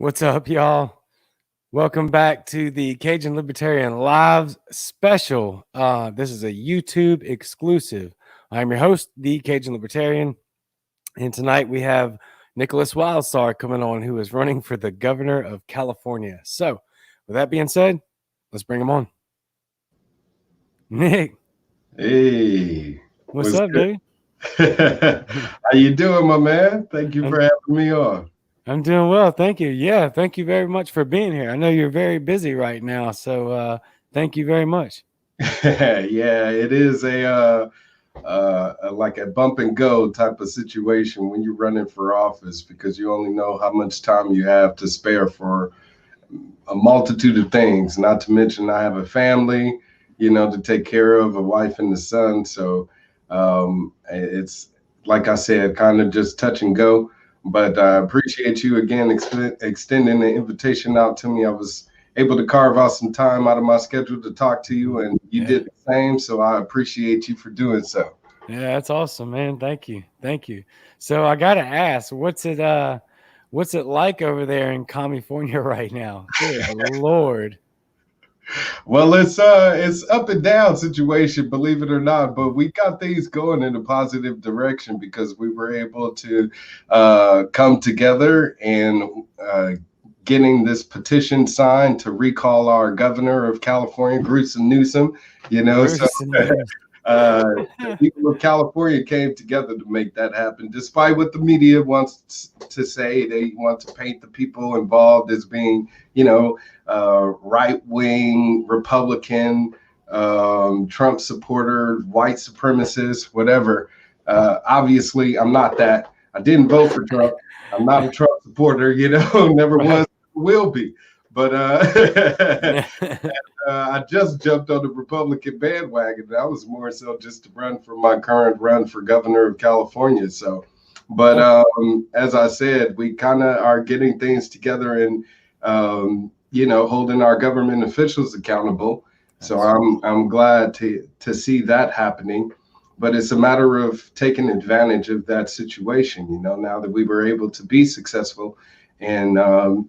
What's up, y'all? Welcome back to the Cajun Libertarian Live special. This is a YouTube exclusive. I'm your host, the Cajun Libertarian, and tonight we have Nickolas Wildstar coming on, who is running for the governor of California. So, with that being said, let's bring him on. Nick, Hey, what's up, dude? how you doing, my man? Thank you I'm, for having me on. I'm doing well, thank you. Yeah, thank you very much for being here. I know you're very busy right now, so thank you very much. Yeah, it is like a bump and go type of situation when you're running for office because you only know how much time you have to spare for a multitude of things. Not to mention, I have a family, to take care of, a wife and a son. So it's like I said, kind of just touch and go. But I appreciate you again extending the invitation out to me. I was able to carve out some time out of my schedule to talk to you, and you did the same. So I appreciate you for doing so. Yeah, that's awesome, man. Thank you. Thank you. So I gotta ask, what's it like over there in California right now? Good Lord. Well, it's up and down situation, believe it or not, but we got things going in a positive direction because we were able to come together and getting this petition signed to recall our governor of California, Newsom. The people of California came together to make that happen, despite what the media wants to say. They want to paint the people involved as being, right-wing Republican, Trump supporter, white supremacist, whatever. Obviously, I'm not that. I didn't vote for Trump. I'm not a Trump supporter, never was, will be. But I just jumped on the Republican bandwagon. That was more so just to run for my current run for governor of California. So, but as I said, we kind of are getting things together and, holding our government officials accountable. So I'm glad to see that happening. But it's a matter of taking advantage of that situation, now that we were able to be successful in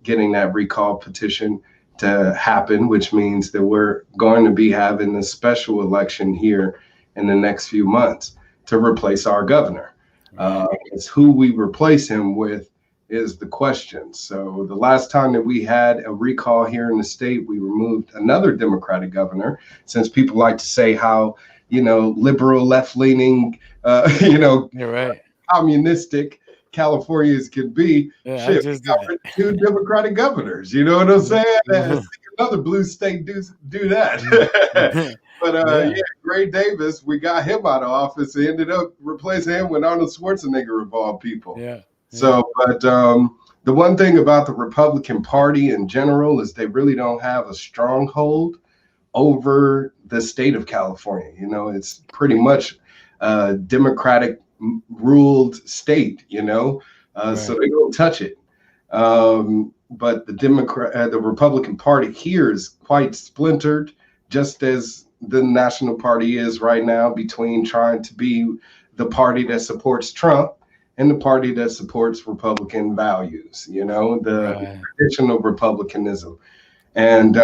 getting that recall petition to happen, which means that we're going to be having a special election here in the next few months to replace our governor. It's who we replace him with is the question. So the last time that we had a recall here in the state, we removed another Democratic governor, since people like to say how, liberal, left-leaning, You're right. communistic Californians can be. Yeah, Shit, we got two Democratic governors. You know what I'm saying? Another blue state do that. But Gray Davis, we got him out of office and ended up replacing him with Arnold Schwarzenegger of all people. Yeah. So, but the one thing about the Republican Party in general is they really don't have a stronghold over the state of California. It's pretty much a Democratic ruled state, so they don't touch it. But the Republican Party here is quite splintered, just as the National Party is right now, between trying to be the party that supports Trump and the party that supports Republican values, the traditional Republicanism. And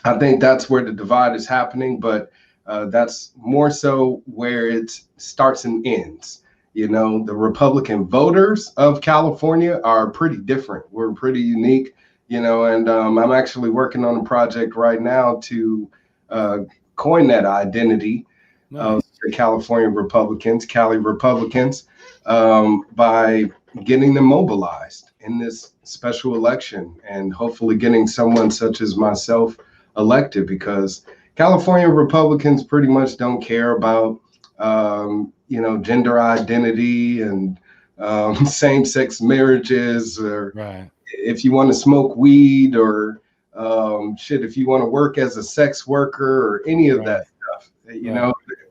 I think that's where the divide is happening, but that's more so where it starts and ends. The Republican voters of California are pretty different. We're pretty unique, and I'm actually working on a project right now to coin that identity of the California Republicans, Cali Republicans, by getting them mobilized in this special election and hopefully getting someone such as myself elected, because California Republicans pretty much don't care about gender identity and same-sex marriages, or if you want to smoke weed, or if you want to work as a sex worker or any of that stuff.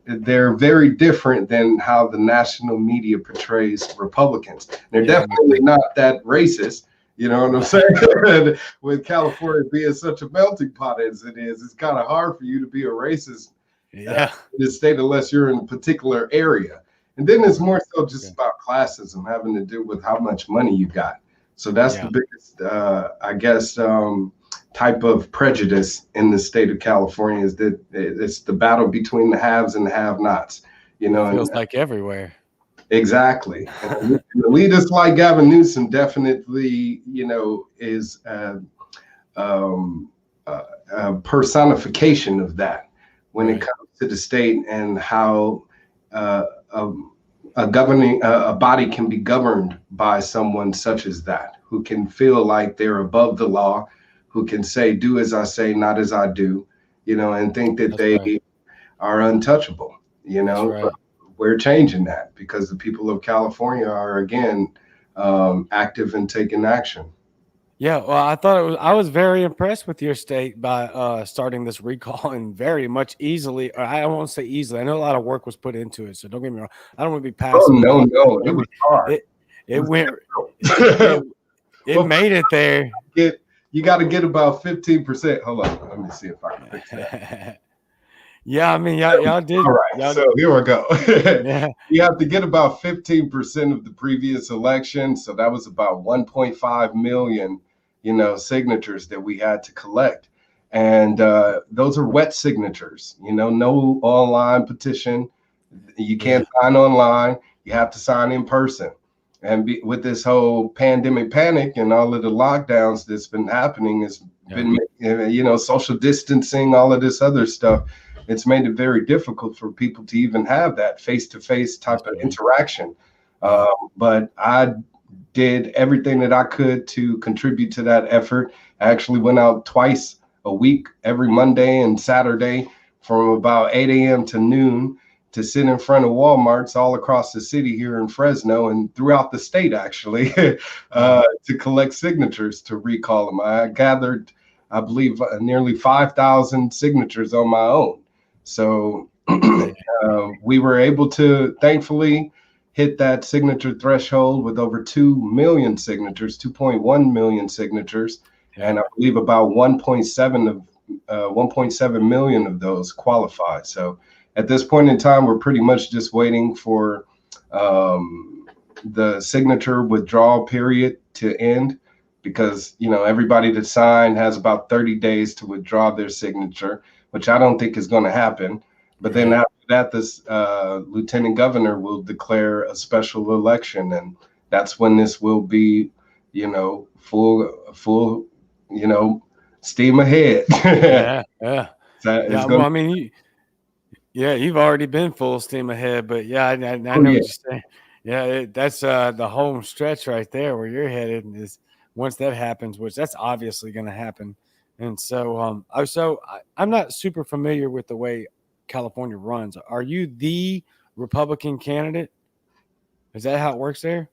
They're very different than how the national media portrays Republicans. They're definitely not that racist. You know what I'm saying? With California being such a melting pot as it is, it's kind of hard for you to be a racist in the state unless you're in a particular area. And then it's more so just about classism, having to do with how much money you got. So that's the Yeah, biggest, I guess, type of prejudice in the state of California, is that it's the battle between the haves and the have-nots. it And feels like everywhere. exactly. And elitists like Gavin Newsom definitely, is um, a personification of that when it Right. comes to the state, and how uh, a, a body can be governed by someone such as that, who can feel like they're above the law, who can say, "Do as I say, not as I do," and think that That's right. they are untouchable. That's But right. we're changing that, because the people of California are again active and taking action. Yeah, well, I thought I was very impressed with your state by starting this recall and very much easily. Or I won't say easily. I know a lot of work was put into it, so don't get me wrong. I don't want to be Oh passive no, about that, no, but it was hard. it It it was went it difficult. it Well, made it there. you got to get about 15%. Hold on, let me see if I can fix that. Yeah, I mean, y'all did All right, y'all. so here we go. Yeah, You have to get about 15% of the previous election, so that was about 1.5 million, signatures that we had to collect, and those are wet signatures. No online petition. You yeah, can't sign online. You have to sign in person. And with this whole pandemic panic and all of the lockdowns that's been happening, has yeah. been, social distancing, all of this other stuff. It's made it very difficult for people to even have that face-to-face That's type of true. interaction. Yeah, But I did everything that I could to contribute to that effort. I actually went out twice a week, every Monday and Saturday, from about 8 a.m. to noon, to sit in front of Walmarts all across the city here in Fresno and throughout the state, actually, yeah. to collect signatures to recall them. I gathered, I believe, nearly 5,000 signatures on my own. So we were able to, thankfully, hit that signature threshold with over 2 million signatures, 2.1 million signatures. Yeah. And I believe about 1.7 million of those qualify. So at this point in time, we're pretty much just waiting for the signature withdrawal period to end, because everybody that signed has about 30 days to withdraw their signature, which I don't think is going to happen. But then Right. after that, this lieutenant governor will declare a special election, and that's when this will be, full, steam ahead. Yeah. Yeah. It's Yeah. Well, going. I mean, yeah, you've already been full steam ahead, but yeah, I Oh know yeah. what you're saying. Yeah, that's the home stretch right there where you're headed is once that happens, which that's obviously going to happen. And so, I'm not super familiar with the way California runs. Are you the Republican candidate? Is that how it works there?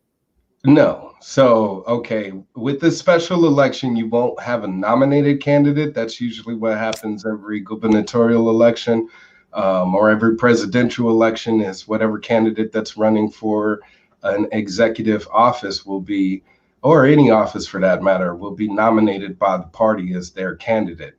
No. So, okay, with this special election, you won't have a nominated candidate. That's usually what happens every gubernatorial election, or every presidential election, is whatever candidate that's running for an executive office will be, or any office for that matter, will be nominated by the party as their candidate,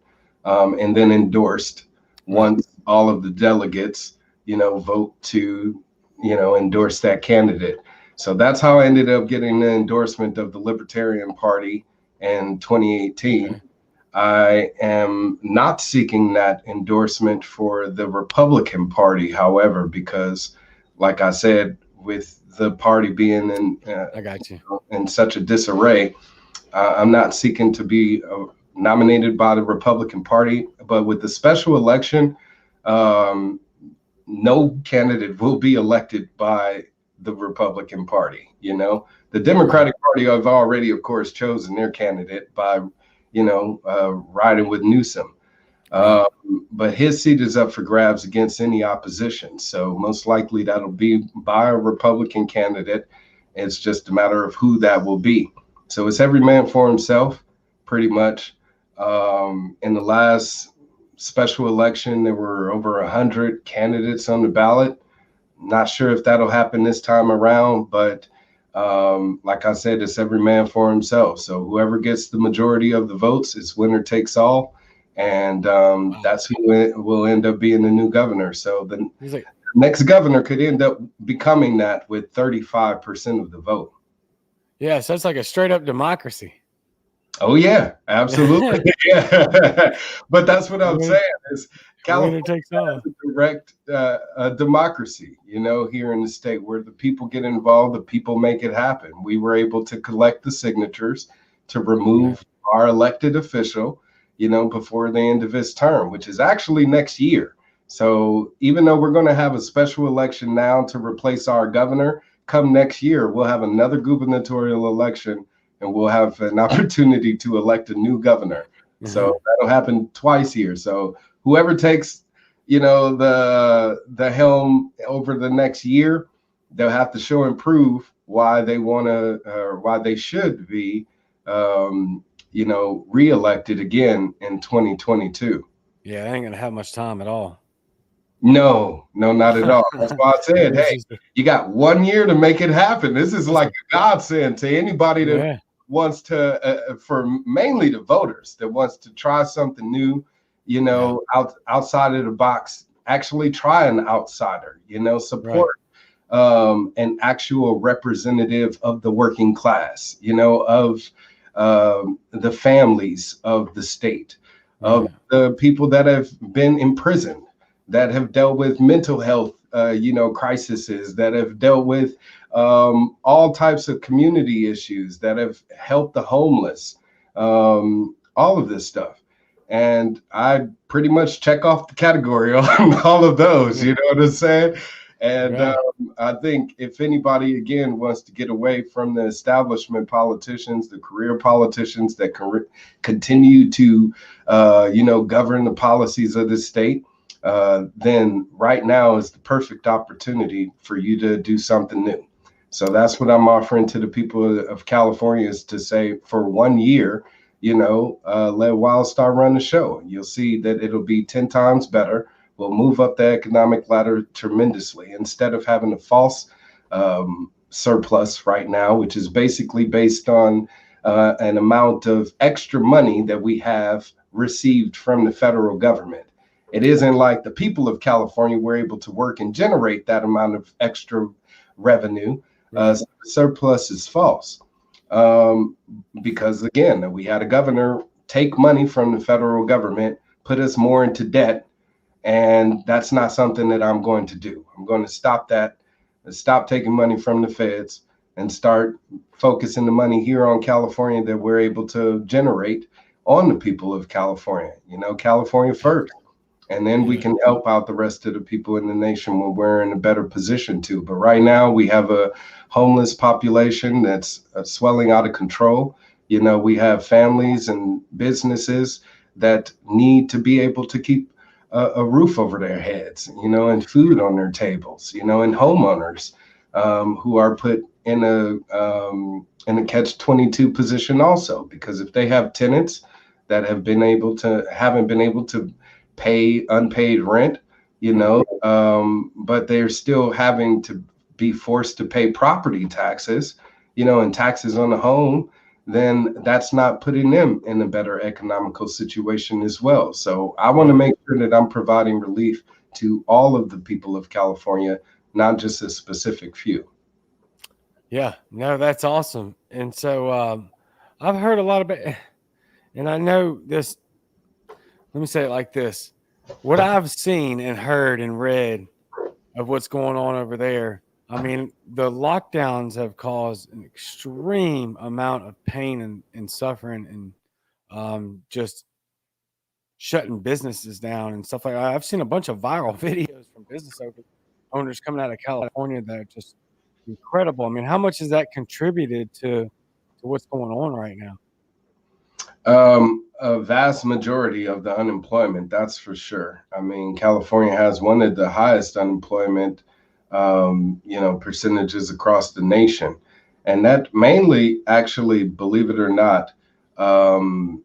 and then endorsed Right. once all of the delegates, vote to, endorse that candidate. So that's how I ended up getting the endorsement of the Libertarian Party in 2018. Okay. I am not seeking that endorsement for the Republican Party, however, because, like I said, with the party being I got you. in such a disarray, I'm not seeking to be nominated by the Republican Party. But with the special election, um, no candidate will be elected by the Republican Party. The Right. Democratic Party have already, of course, chosen their candidate by, riding with Newsom. Right. Um, but his seat is up for grabs against any opposition. So most likely that'll be by a Republican candidate. It's just a matter of who that will be. So it's every man for himself, pretty much. In the last special election, there were over 100 candidates on the ballot. Not sure if that'll happen this time around, but like I said, it's every man for himself. So whoever gets the majority of the votes, it's winner takes all, and Wow. that's who will end up being the new governor. So the He's like, next governor could end up becoming that with 35% of the vote. Yeah, so it's like a straight up democracy. Oh yeah, absolutely. Yeah. But that's what I'm Winner, saying is winner California takes all. has a direct democracy, here in the state where the people get involved, the people make it happen. We were able to collect the signatures to Yeah. remove our elected official, before the end of his term, which is actually next year. So even though we're going to have a special election now to replace our governor, come next year, we'll have another gubernatorial election and we'll have an opportunity to elect a new governor. So that'll happen twice here. So whoever takes, the helm over the next year, they'll have to show and prove why they want to or why they should be, reelected again in 2022. Yeah, I ain't gonna have much time at all. No, no, not at all. That's why I said, It's hey, just you got 1 year to make it happen. This is that's like a godsend to anybody that yeah, wants to, for mainly the voters that wants to try something new, yeah, outside of the box. Actually, try an outsider. right. Support an actual representative of the working class. Of the families of the state, of Yeah, the people that have been imprisoned, that have dealt with mental health, crises, that have dealt with all types of community issues, that have helped the homeless, all of this stuff. And I pretty much check off the category on all of those, yeah, you know what I'm saying? And right. I think if anybody, again, wants to get away from the establishment politicians, the career politicians that continue to, govern the policies of the state, then right now is the perfect opportunity for you to do something new. So that's what I'm offering to the people of California is to say for 1 year, let Wildstar run the show. You'll see that it'll be 10 times better. We'll move up the economic ladder tremendously instead of having a false surplus right now, which is basically based on an amount of extra money that we have received from the federal government. It isn't like the people of California were able to work and generate that amount of extra revenue. Right. So the surplus is false. Um, because again, we had a governor take money from the federal government, put us more into debt, and that's not something that I'm going to do. I'm going to stop that, and stop taking money from the feds, and start focusing the money here on California that we're able to generate on the people of California. California first. And then we Yeah. can help out the rest of the people in the nation when we're in a better position to. But right now, we have a homeless population that's swelling out of control. We have families and businesses that need to be able to keep a roof over their heads, and food on their tables, and homeowners who are put in a catch-22 position also, because if they have tenants that haven't been able to pay unpaid rent, but they're still having to be forced to pay property taxes, and taxes on the home, then that's not putting them in a better economical situation as well. So I want to Right. make sure that I'm providing relief to all of the people of California, not just a specific few. Yeah. No, that's awesome. And so I've heard a lot about, and I know this. Let me say it like this: what I've seen and heard and read of what's going on over there. I mean, the lockdowns have caused an extreme amount of pain and suffering and just shutting businesses down and stuff like that. I've seen a bunch of viral videos from owners coming out of California that are just incredible. I mean, how much has that contributed to what's going on right now? A vast majority of the unemployment, that's for sure. I mean, California has one of the highest unemployment, percentages across the nation. And that mainly, actually, believe it or not, um,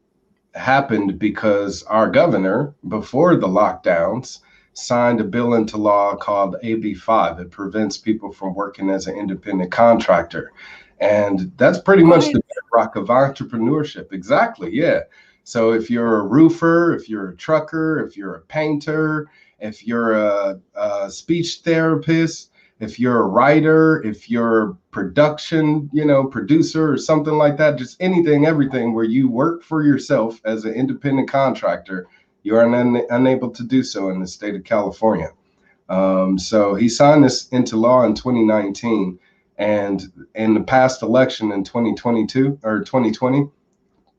happened because our governor, before the lockdowns, signed a bill into law called AB 5. It prevents people from working as an independent contractor. And that's pretty much What? the bedrock of entrepreneurship. Exactly. Yeah. So if you're a roofer, if you're a trucker, if you're a painter, if you're a speech therapist, if you're a writer, if you're a production, producer or something like that, just anything, everything where you work for yourself as an independent contractor, you are unable to do so in the state of California. So he signed this into law in 2019, and in the past election in 2022 or 2020,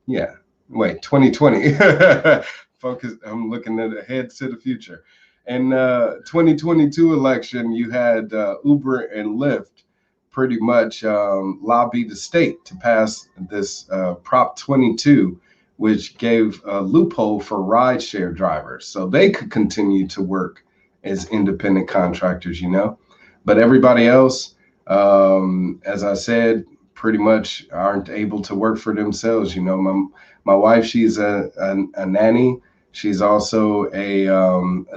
2020. Focus. I'm looking ahead to the future. In 2022 election, you had Uber and Lyft pretty much lobby the state to pass this Prop 22, which gave a loophole for rideshare drivers so they could continue to work as independent contractors, But everybody else, as I said, pretty much aren't able to work for themselves. My wife, she's a nanny. She's also a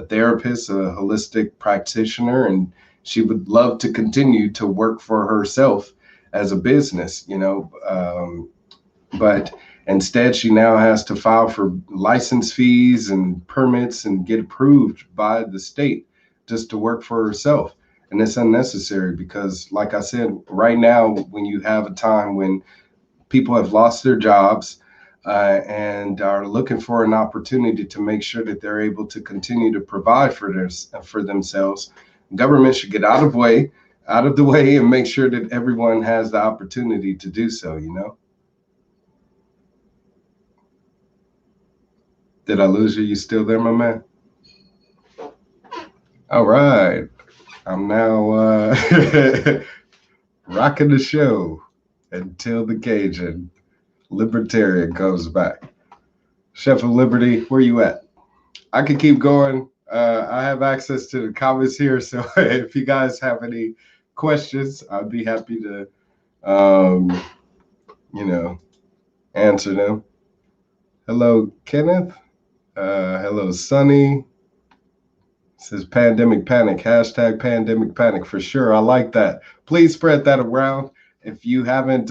therapist, a holistic practitioner, and she would love to continue to work for herself as a business, but instead she now has to file for license fees and permits and get approved by the state just to work for herself. And it's unnecessary because, like I said, right now, when you have a time when people have lost their jobs and are looking for an opportunity to make sure that they're able to continue to provide for themselves, government should get out of the way and make sure that everyone has the opportunity to do so, Did I lose you? You still there, my man? All right. I'm now rocking the show until the Cajun Libertarian comes back. Chef of Liberty, where you at? I could keep going. I have access to the comments here, so if you guys have any questions, I'd be happy to, answer them. Hello, Kenneth. Hello, Sunny. Says pandemic panic, hashtag pandemic panic for sure. I like that. Please spread that around. If you haven't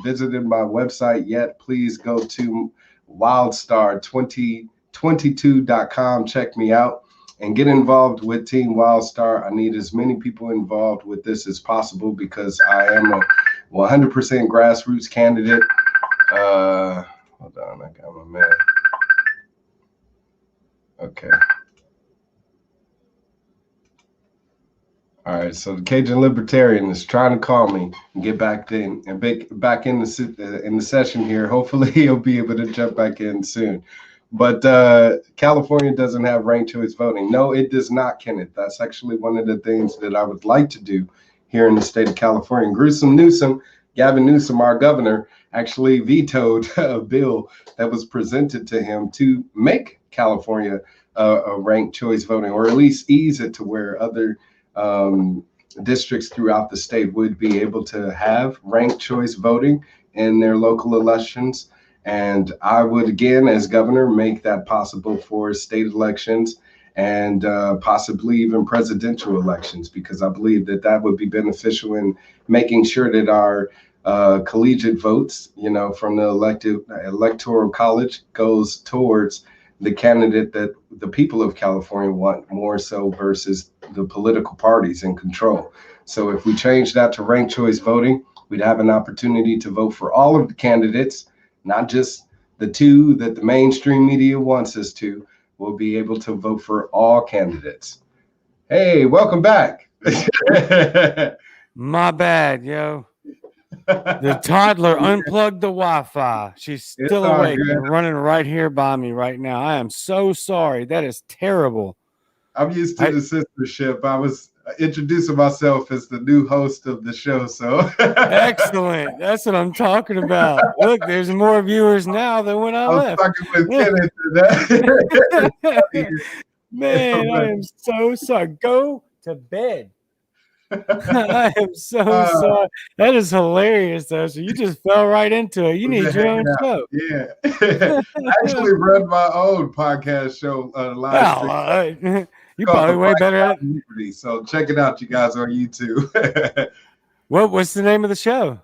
visited my website yet, please go to wildstar2022.com. Check me out and get involved with Team Wildstar. I need as many people involved with this as possible because I am a 100% grassroots candidate. Hold on, I got my man. Okay. All right, so the Cajun Libertarian is trying to call me and get back in the session here. Hopefully, he'll be able to jump back in soon. But California doesn't have ranked choice voting. No, it does not, Kenneth. That's actually one of the things that I would like to do here in the state of California. Gavin Newsom, our governor, actually vetoed a bill that was presented to him to make California a ranked choice voting, or at least ease it to where other districts throughout the state would be able to have ranked choice voting in their local elections. And I would, again, as governor, make that possible for state elections and possibly even presidential elections, because I believe that would be beneficial in making sure that our collegiate votes, from the electoral college goes towards the candidate that the people of California want more so versus the political parties in control. So if we change that to ranked choice voting, we'd have an opportunity to vote for all of the candidates, not just the two that the mainstream media wants us to. We'll be able to vote for all candidates. Hey, welcome back. My bad, yo. The toddler unplugged the Wi-Fi. She's still awake and running right here by me right now. I am so sorry. That is terrible. I'm used to the sistership. I was introducing myself as the new host of the show. So excellent. That's what I'm talking about. Look, there's more viewers now than when I left. Talking with Kenneth. Man, I am so sorry. Go to bed. I am so sorry. That is hilarious, though. So you just fell right into it. You need your own show. Yeah. I actually run my own podcast show live. You probably way better at it. So check it out, you guys, on YouTube. What's the name of the show?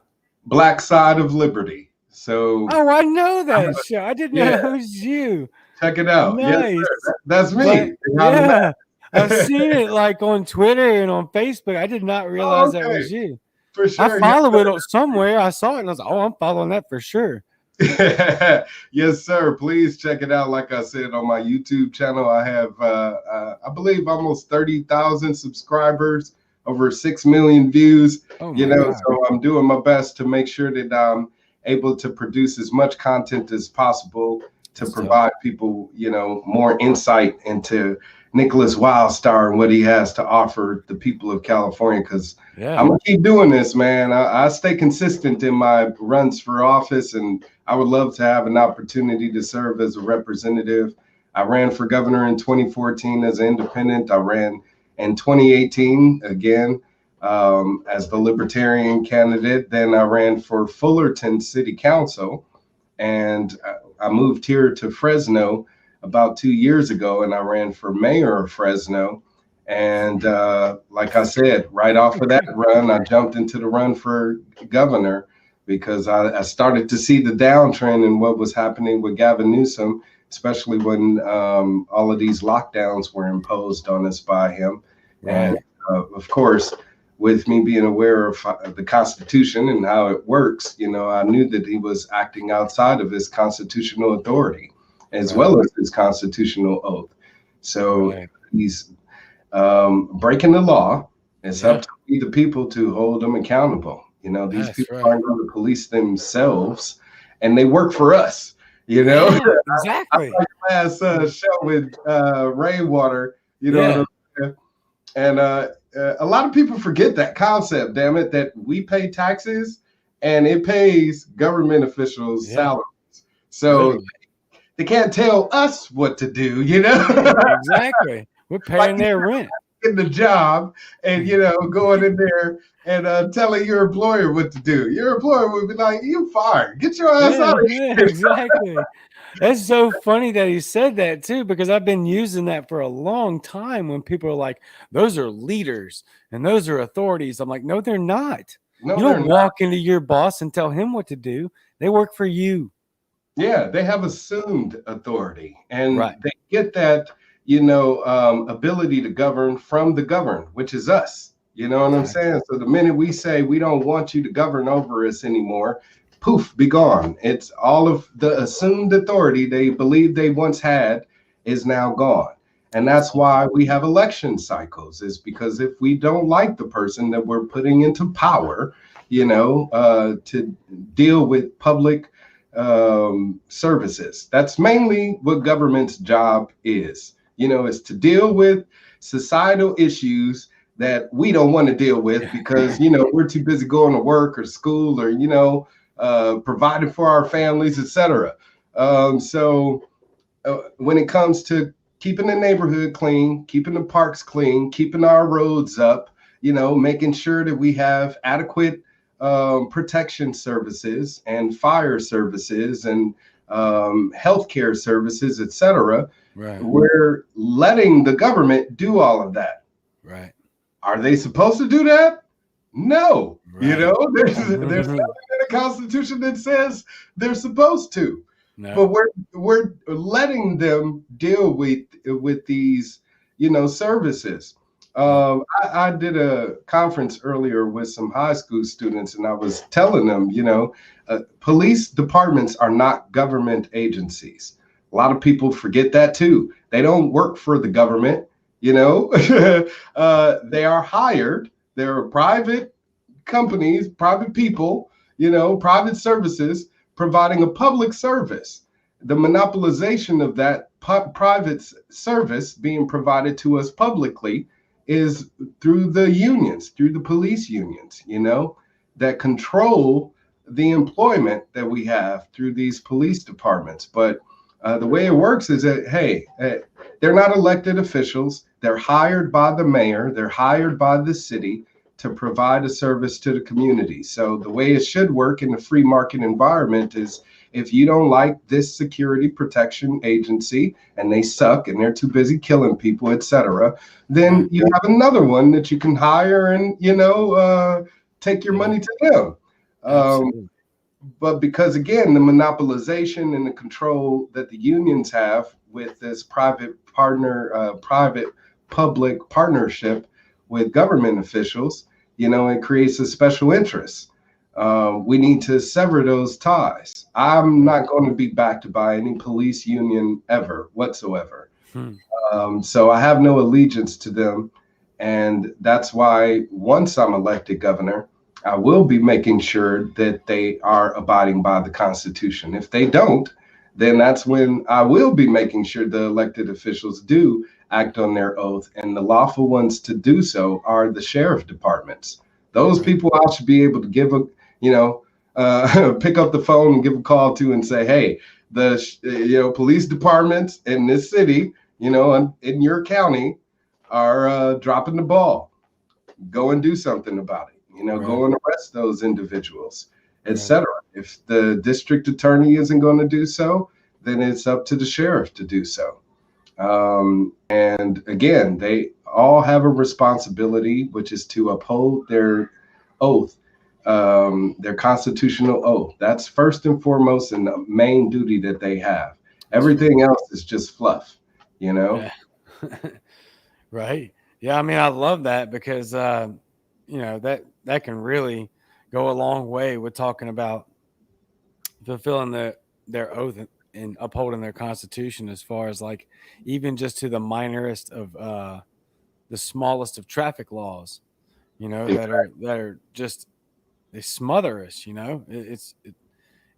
Black Side of Liberty. So I know that show. I didn't know it was you. Check it out. Nice. Yes, that's me. Yeah. I've seen it like on Twitter and on Facebook. I did not Oh, realize that okay. was you. For I sure. Yes, follow it somewhere. I saw it and I was like, oh, I'm following that for sure. yes, sir. Please check it out. Like I said, on my YouTube channel, I have, I believe, almost 30,000 subscribers, over 6 million views. Oh my God. So I'm doing my best to make sure that I'm able to produce as much content as possible to provide people, more insight into Nickolas Wildstar and what he has to offer the people of California. Because I'm gonna keep doing this, man. I stay consistent in my runs for office, and I would love to have an opportunity to serve as a representative. I ran for governor in 2014 as an independent. I ran in 2018 again as the Libertarian candidate. Then I ran for Fullerton City Council, and I moved here to Fresno about 2 years ago, and I ran for mayor of Fresno. And like I said, right off of that run, I jumped into the run for governor because I started to see the downtrend in what was happening with Gavin Newsom, especially when all of these lockdowns were imposed on us by him. Right. And of course, with me being aware of the Constitution and how it works, I knew that he was acting outside of his constitutional authority as well as his constitutional oath. So he's breaking the law. It's up to the people to hold them accountable. These people aren't going to police themselves, and they work for us. Exactly. I last show with Rainwater, and a lot of people forget that concept. Damn it, that we pay taxes, and it pays government officials salaries. So they can't tell us what to do. Exactly. We're paying their rent. In the job and going in there and telling your employer what to do. Your employer would be like, "You fired. Get your ass out of here." Exactly. That's so funny that he said that too, because I've been using that for a long time when people are like, those are leaders and those are authorities. I'm like, no, they're not. No, you don't walk into your boss and tell him what to do. They work for you. Yeah, they have assumed authority, and they get that ability to govern from the governed, which is us. You know what I'm saying? So the minute we say we don't want you to govern over us anymore, poof, be gone. It's all of the assumed authority they believe they once had is now gone. And that's why we have election cycles, is because if we don't like the person that we're putting into power, to deal with public services. That's mainly what government's job is. Is to deal with societal issues that we don't want to deal with because, we're too busy going to work or school or, providing for our families, etc. So when it comes to keeping the neighborhood clean, keeping the parks clean, keeping our roads up, making sure that we have adequate protection services and fire services and healthcare services, etc. We're letting the government do all of that. Right. Are they supposed to do that? No. There's nothing in the Constitution that says they're supposed to. No. But we're letting them deal with these, services. I did a conference earlier with some high school students, and I was telling them, police departments are not government agencies. A lot of people forget that too. They don't work for the government, they are hired. They're private companies, private people, private services providing a public service. The monopolization of that private service being provided to us publicly is through the unions, through the police unions, that control the employment that we have through these police departments. But the way it works is that, hey, they're not elected officials. They're hired by the mayor. They're hired by the city to provide a service to the community. So the way it should work in a free market environment is, if you don't like this security protection agency and they suck and they're too busy killing people, etc., then you have another one that you can hire and, take your money to them. But because, again, the monopolization and the control that the unions have with this private public partnership with government officials, it creates a special interest. We need to sever those ties. I'm not going to be backed by any police union ever whatsoever. Hmm. So I have no allegiance to them. And that's why once I'm elected governor, I will be making sure that they are abiding by the Constitution. If they don't, then that's when I will be making sure the elected officials do act on their oath. And the lawful ones to do so are the sheriff departments. Those Right. people I should be able to give pick up the phone and give a call to and say, hey, the police departments in this city, in your county are dropping the ball. Go and do something about it. Right. Go and arrest those individuals, Right. etc. If the district attorney isn't going to do so, then it's up to the sheriff to do so. And again, they all have a responsibility, which is to uphold their oath, their constitutional oath. That's first and foremost and the main duty that they have. Everything else is just fluff, Yeah. Right. Yeah. I mean, I love that because, that can really go a long way with talking about fulfilling their oath and upholding their constitution, as far as like even just to the minorest of the smallest of traffic laws, that are just, they smother us. It's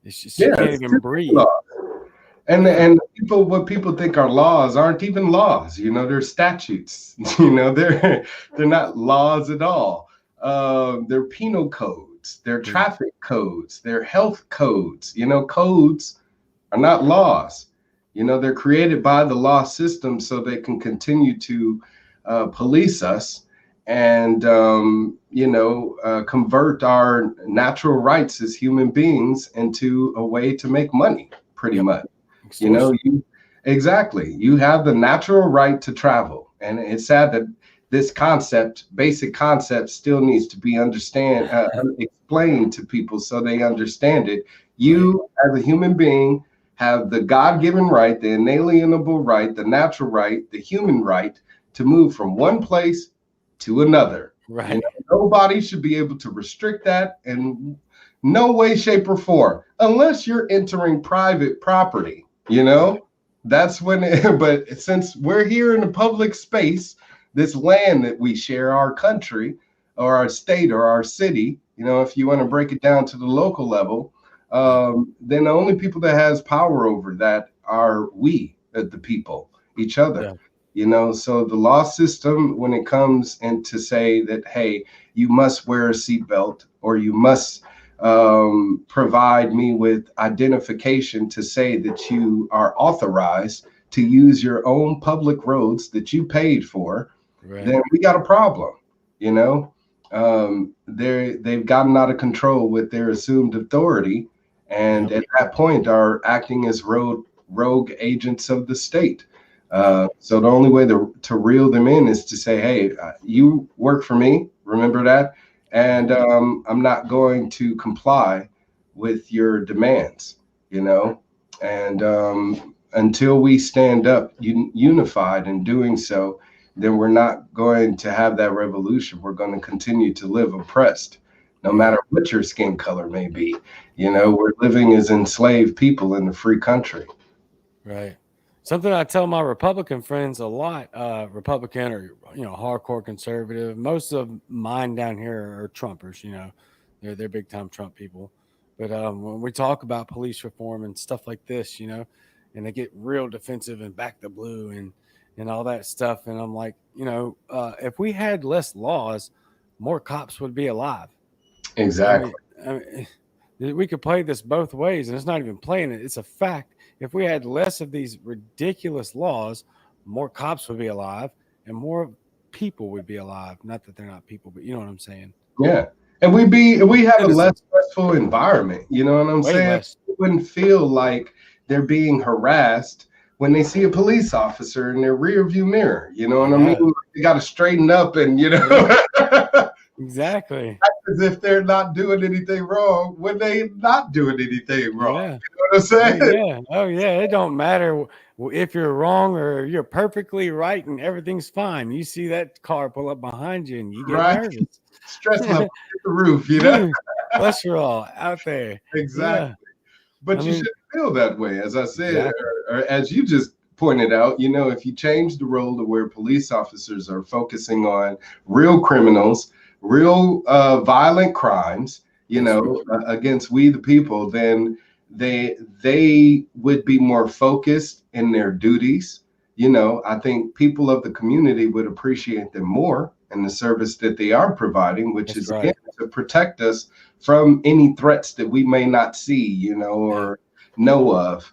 just, you can't even breathe. And what people think are laws aren't even laws. They're statutes. They're not laws at all. They're penal codes. They're traffic codes. They're health codes. Codes are not laws. They're created by the law system so they can continue to police us and convert our natural rights as human beings into a way to make money, pretty much. Exactly. You have the natural right to travel. And it's sad that this basic concept still needs to be explained to people so they understand it. You, as a human being, have the God-given right, the inalienable right, the natural right, the human right to move from one place to another. Right. Nobody should be able to restrict that in no way, shape, or form, unless you're entering private property. That's when, but since we're here in a public space, this land that we share, our country or our state or our city, if you want to break it down to the local level, then the only people that has power over that are we, the people, each other. So the law system, when it comes in to say that, hey, you must wear a seatbelt or you must provide me with identification to say that you are authorized to use your own public roads that you paid for, then we got a problem. They've gotten out of control with their assumed authority, and at that point are acting as rogue agents of the state. So the only way to reel them in is to say, hey, you work for me, remember that? And I'm not going to comply with your demands, and until we stand up unified in doing so, then we're not going to have that revolution. We're going to continue to live oppressed, no matter what your skin color may be. We're living as enslaved people in a free country. Right. Something I tell my Republican friends a lot, Republican or, hardcore conservative. Most of mine down here are Trumpers, they're big time Trump people. But when we talk about police reform and stuff like this, and they get real defensive and back the blue and all that stuff. And I'm like, if we had less laws, more cops would be alive. Exactly. I mean, we could play this both ways, and it's not even playing it. It's a fact. If we had less of these ridiculous laws, more cops would be alive and more people would be alive. Not that they're not people, but you know what I'm saying? Yeah. And we have a less stressful environment. You know what I'm saying? Less. It wouldn't feel like they're being harassed when they see a police officer in their rear view mirror. You know what I mean? They got to straighten up and, Exactly. As if they're not doing anything wrong when they not doing anything wrong. Yeah. You know what I'm saying? Oh yeah. Oh yeah. It don't matter if you're wrong or you're perfectly right and everything's fine. You see that car pull up behind you and you get Right. nervous. Stress level hit the roof, you know? Dude, cholesterol out there. Exactly. Yeah. But I you mean, shouldn't feel that way. As I said, exactly. or as you just pointed out, you know, if you change the role to where police officers are focusing on real criminals, real violent crimes, you That's so know, true. against we the people, then they would be more focused in their duties. You know, I think people of the community would appreciate them more and the service that they are providing, which That's is again right. to protect us from any threats that we may not see, you know, Yeah. or know of.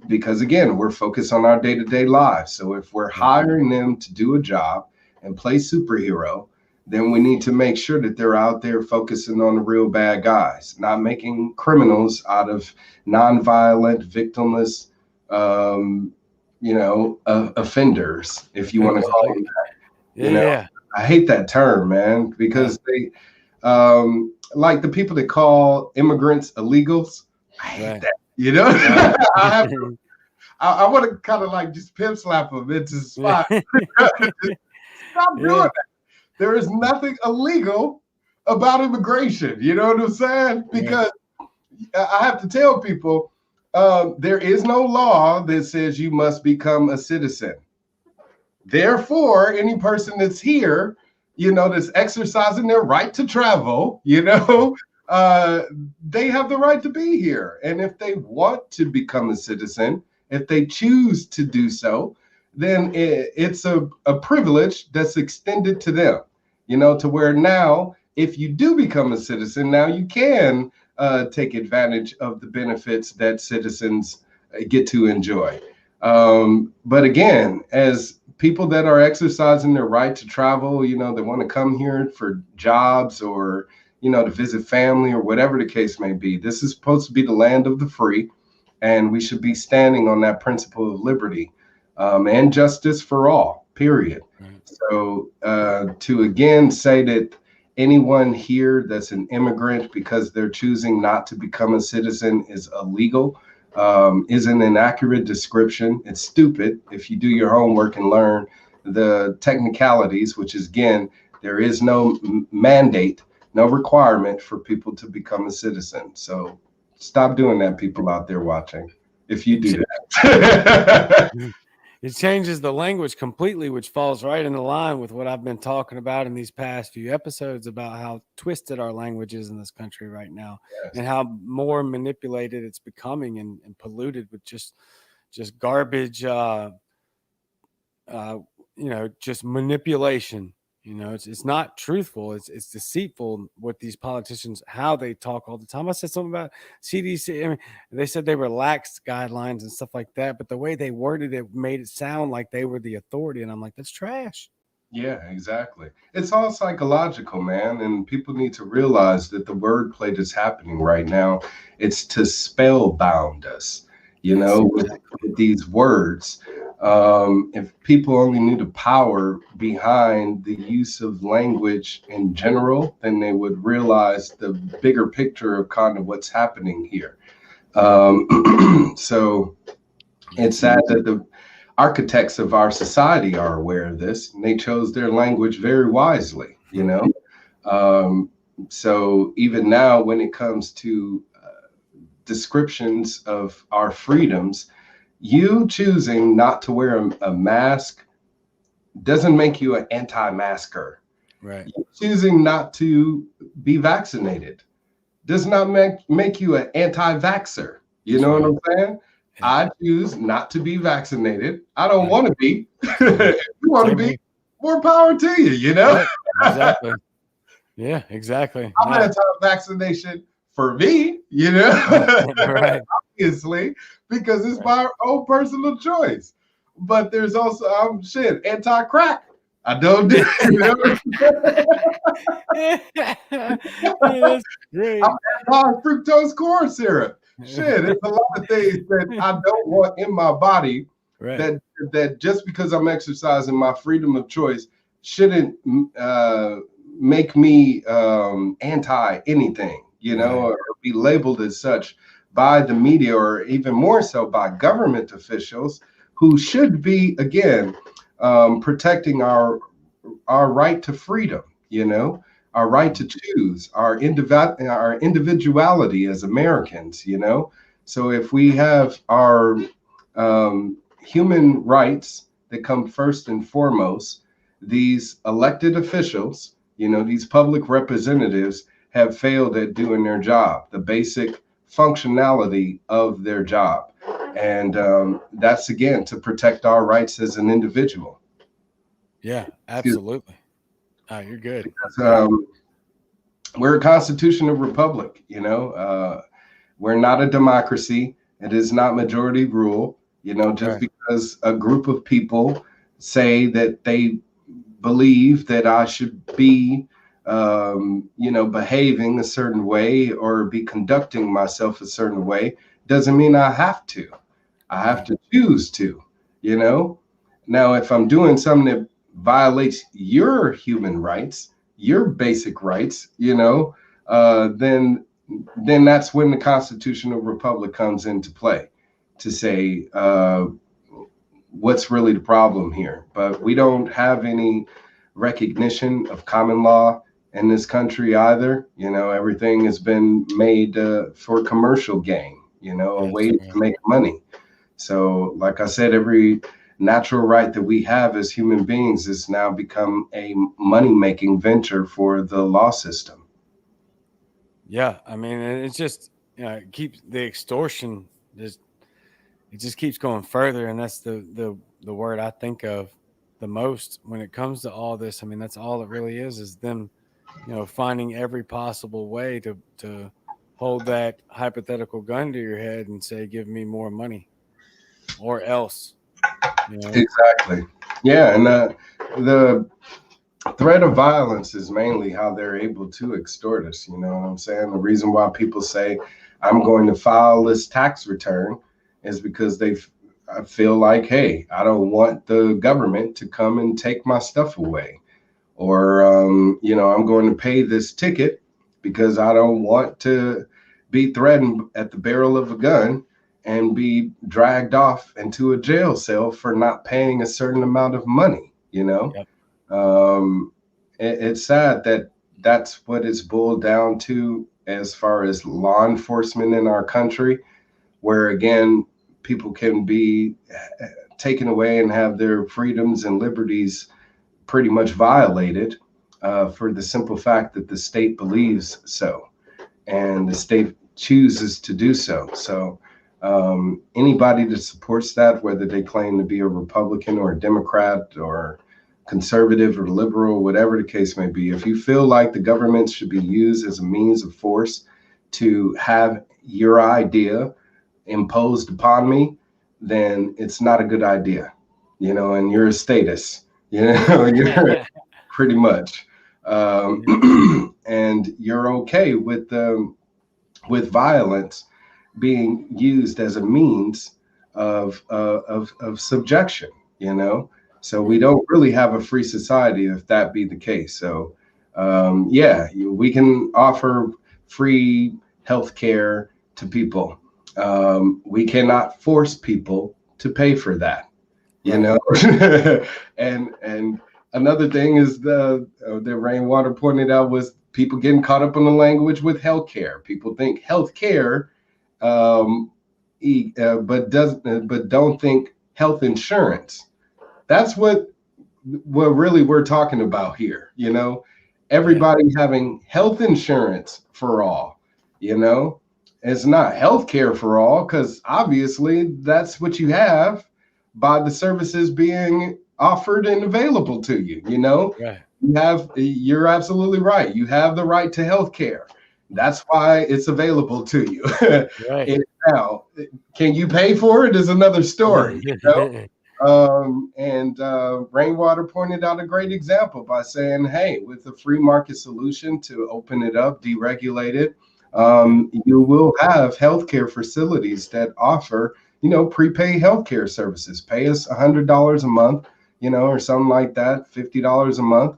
Because again, we're focused on our day to day lives. So if we're Yeah. hiring them to do a job and play superhero, then we need to make sure that they're out there focusing on the real bad guys, not making criminals out of nonviolent, victimless, um, offenders, if you want to call them Exactly. that. Yeah. You know, Yeah. I hate that term, man, Yeah. because they, like the people that call immigrants illegals. I hate Right. that. You know, Right. I want to kind of like just pimp slap them into the spot. Stop doing Yeah. that. There is nothing illegal about immigration. You know what I'm saying? Right. Because I have to tell people there is no law that says you must become a citizen. Therefore, any person that's here, you know, that's exercising their right to travel, you know, they have the right to be here. And if they want to become a citizen, if they choose to do so, then it's a privilege that's extended to them, you know, to where now, if you do become a citizen, now you can take advantage of the benefits that citizens get to enjoy. But again, as people that are exercising their right to travel, you know, they want to come here for jobs or, you know, to visit family or whatever the case may be. This is supposed to be the land of the free, and we should be standing on that principle of liberty and justice for all, period. Right. So to again say that anyone here that's an immigrant because they're choosing not to become a citizen is illegal is an inaccurate description. It's stupid if you do your homework and learn the technicalities, which is, again, there is no mandate, no requirement for people to become a citizen. So stop doing that, people out there watching, if you It, do ch- that. it changes the language completely, which falls right in the line with what I've been talking about in these past few episodes about how twisted our language is in this country right now Yes. and how more manipulated it's becoming and polluted with just garbage uh, just manipulation. It's not truthful. It's deceitful what these politicians, how they talk all the time. I said something about CDC. I mean, they said they relaxed guidelines and stuff like that, but the way they worded it made it sound like they were the authority. And I'm like, that's trash. Yeah, exactly. It's all psychological, man. And people need to realize that the wordplay that's happening right now, it's to spellbound us, you Yes, know, exactly. with these words. If people only knew the power behind the use of language in general, then they would realize the bigger picture of kind of what's happening here. So it's sad that the architects of our society are aware of this, and they chose their language very wisely, you know. Um, so even now, when it comes to descriptions of our freedoms, you choosing not to wear a mask doesn't make you an anti-masker. Right. You choosing not to be vaccinated does not make you an anti-vaxxer. You That's know what right. I'm saying? Yeah. I choose not to be vaccinated. I don't Right. want to be. Yeah. If you want to Same be, here. more power to you, you know? Right. Exactly. Yeah, exactly. I'm anti-vaccination for me, you know, Right. obviously, because it's Right. my own personal choice. But there's also anti-crack. I don't do That's great. I'm anti-fructose corn syrup. Shit, there's a lot of things that I don't want in my body Right. that just because I'm exercising my freedom of choice shouldn't make me anti anything, Right. or be labeled as such by the media, or even more so by government officials who should be, again, protecting our right to freedom, our right to choose, our individuality as Americans, So if we have our human rights that come first and foremost, these elected officials, these public representatives have failed at doing their job, the basic functionality of their job. And that's, again, to protect our rights as an individual. Yeah, Excuse absolutely. You're good. me. Yeah. We're a constitutional republic, we're not a democracy. It is not majority rule, just Right. because a group of people say that they believe that I should be, behaving a certain way or be conducting myself a certain way, doesn't mean I have to. I have Right. to choose to, you know. Now, if I'm doing something that violates your human rights, your basic rights, then that's when the constitutional republic comes into play to say, what's really the problem here. But we don't have any recognition of common law in this country either. Everything has been made for commercial gain, a That's way to right. make money. So, like I said, every natural right that we have as human beings has now become a money making venture for the law system. Yeah. I mean, it's just, it keeps the extortion just, it just keeps going further. And that's the word I think of the most when it comes to all this. I mean, that's all it really is them, finding every possible way to hold that hypothetical gun to your head and say, give me more money or else, you know? Exactly. Yeah. And the threat of violence is mainly how they're able to extort us. You know what I'm saying? The reason why people say, I'm going to file this tax return is because I feel like, hey, I don't want the government to come and take my stuff away. Or, I'm going to pay this ticket because I don't want to be threatened at the barrel of a gun and be dragged off into a jail cell for not paying a certain amount of money, Yep. um, it's sad that that's what it's boiled down to as far as law enforcement in our country, where, again, people can be taken away and have their freedoms and liberties pretty much violated for the simple fact that the state believes so and the state chooses to do so. So anybody that supports that, whether they claim to be a Republican or a Democrat or conservative or liberal, whatever the case may be, if you feel like the government should be used as a means of force to have your idea imposed upon me, then it's not a good idea, and you're a status, you're pretty much. And you're okay with violence being used as a means of subjection, So we Right. don't really have a free society if that be the case. So yeah, we can offer free healthcare to people. We cannot force people to pay for that, Right. and another thing is the Rainwater pointed out was people getting caught up in the language with healthcare. People think healthcare, um, but don't think health insurance. That's what really we're talking about here. Yeah. Everybody having health insurance for all. You know, it's not health care for all, because obviously that's what you have by the services being offered and available to you. Right. You're absolutely right. You have the right to health care. That's why it's available to you. Right. And now, can you pay for it is another story. And Rainwater pointed out a great example by saying, hey, with a free market solution to open it up, deregulate it, Yeah. you will have healthcare facilities that offer, prepaid healthcare services. Pay us $100 a month, or something like that, $50 a month.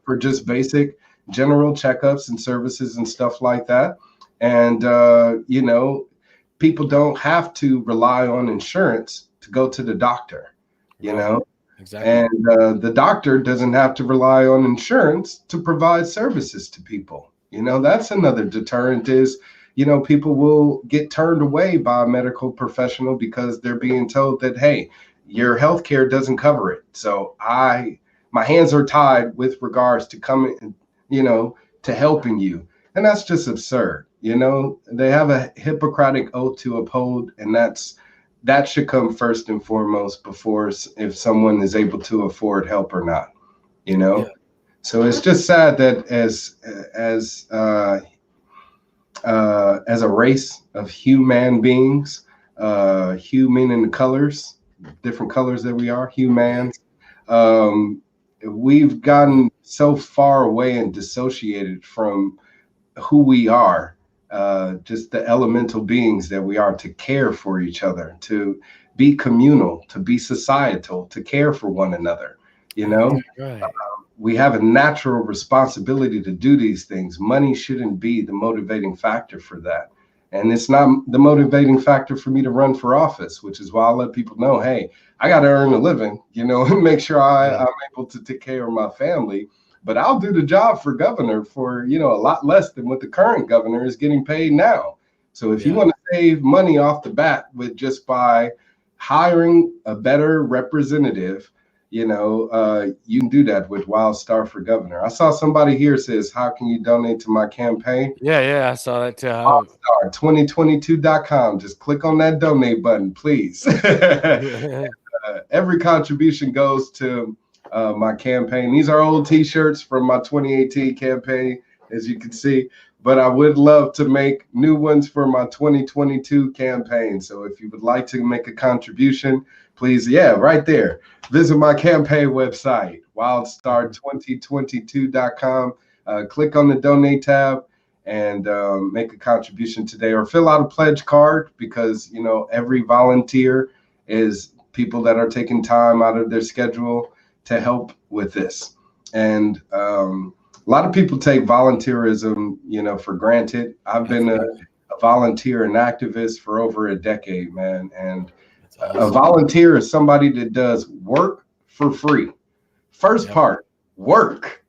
for just basic general checkups and services and stuff like that. And, people don't have to rely on insurance to go to the doctor, you Right. know, Exactly. and the doctor doesn't have to rely on insurance to provide services to people. That's another deterrent is, people will get turned away by a medical professional because they're being told that, hey, your healthcare doesn't cover it. So my hands are tied with regards to coming, to helping you. And that's just absurd. They have a Hippocratic oath to uphold, and that should come first and foremost before if someone is able to afford help or not. You Yeah. know, so it's just sad that as a race of human beings, human in the colors, different colors that we are, humans, um, we've gotten so far away and dissociated from who we are, just the elemental beings that we are, to care for each other, to be communal, to be societal, to care for one another. You know, Right. we have a natural responsibility to do these things. Money shouldn't be the motivating factor for that. And it's not the motivating factor for me to run for office, which is why I let people know, hey, I got to earn a living, and make sure Yeah. I'm able to take care of my family. But I'll do the job for governor for, a lot less than what the current governor is getting paid now. So if you Yeah. want to save money off the bat with just by hiring a better representative, you can do that with Wildstar for governor. I saw somebody here says, how can you donate to my campaign? Yeah. Yeah. I saw that too. Wildstar2022.com. Just click on that donate button, please. Every contribution goes to my campaign. These are old t-shirts from my 2018 campaign, as you can see, but I would love to make new ones for my 2022 campaign. So if you would like to make a contribution, please, right there, visit my campaign website, wildstar2022.com. Click on the donate tab and make a contribution today, or fill out a pledge card, because every volunteer is people that are taking time out of their schedule to help with this. And a lot of people take volunteerism, for granted. I've been a volunteer and activist for over a decade, man. And a volunteer is somebody that does work for free. First part, work.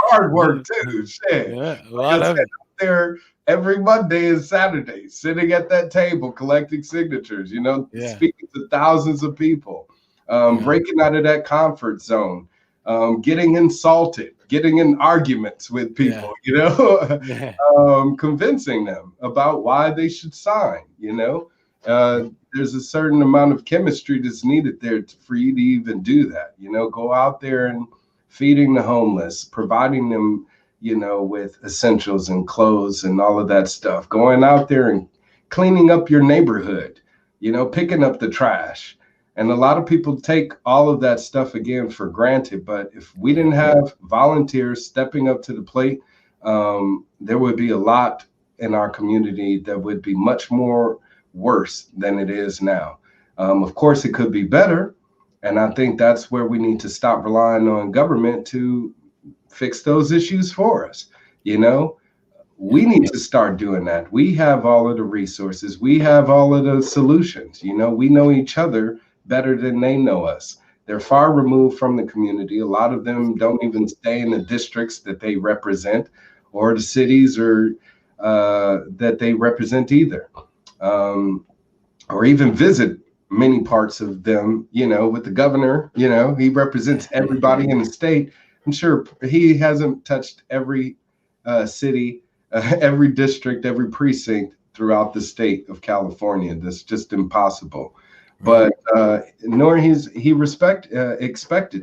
Hard work too. Shit. Yeah, a lot of it. There every Monday and Saturday, sitting at that table collecting signatures, speaking to thousands of people, breaking out of that comfort zone, getting insulted, getting in arguments with people, convincing them about why they should sign. There's a certain amount of chemistry that's needed there for you to even do that. Go out there and feeding the homeless, providing them, with essentials and clothes and all of that stuff, going out there and cleaning up your neighborhood, picking up the trash. And a lot of people take all of that stuff again for granted. But if we didn't have volunteers stepping up to the plate, there would be a lot in our community that would be much more worse than it is now. Of course, it could be better. And I think that's where we need to stop relying on government to fix those issues for us. We need to start doing that. We have all of the resources. We have all of the solutions. We know each other better than they know us. They're far removed from the community. A lot of them don't even stay in the districts that they represent, or the cities or that they represent either, or even visit many parts of them. With the governor, he represents everybody in the state. I'm sure he hasn't touched every city, every district, every precinct throughout the state of California. That's just impossible. But nor he expected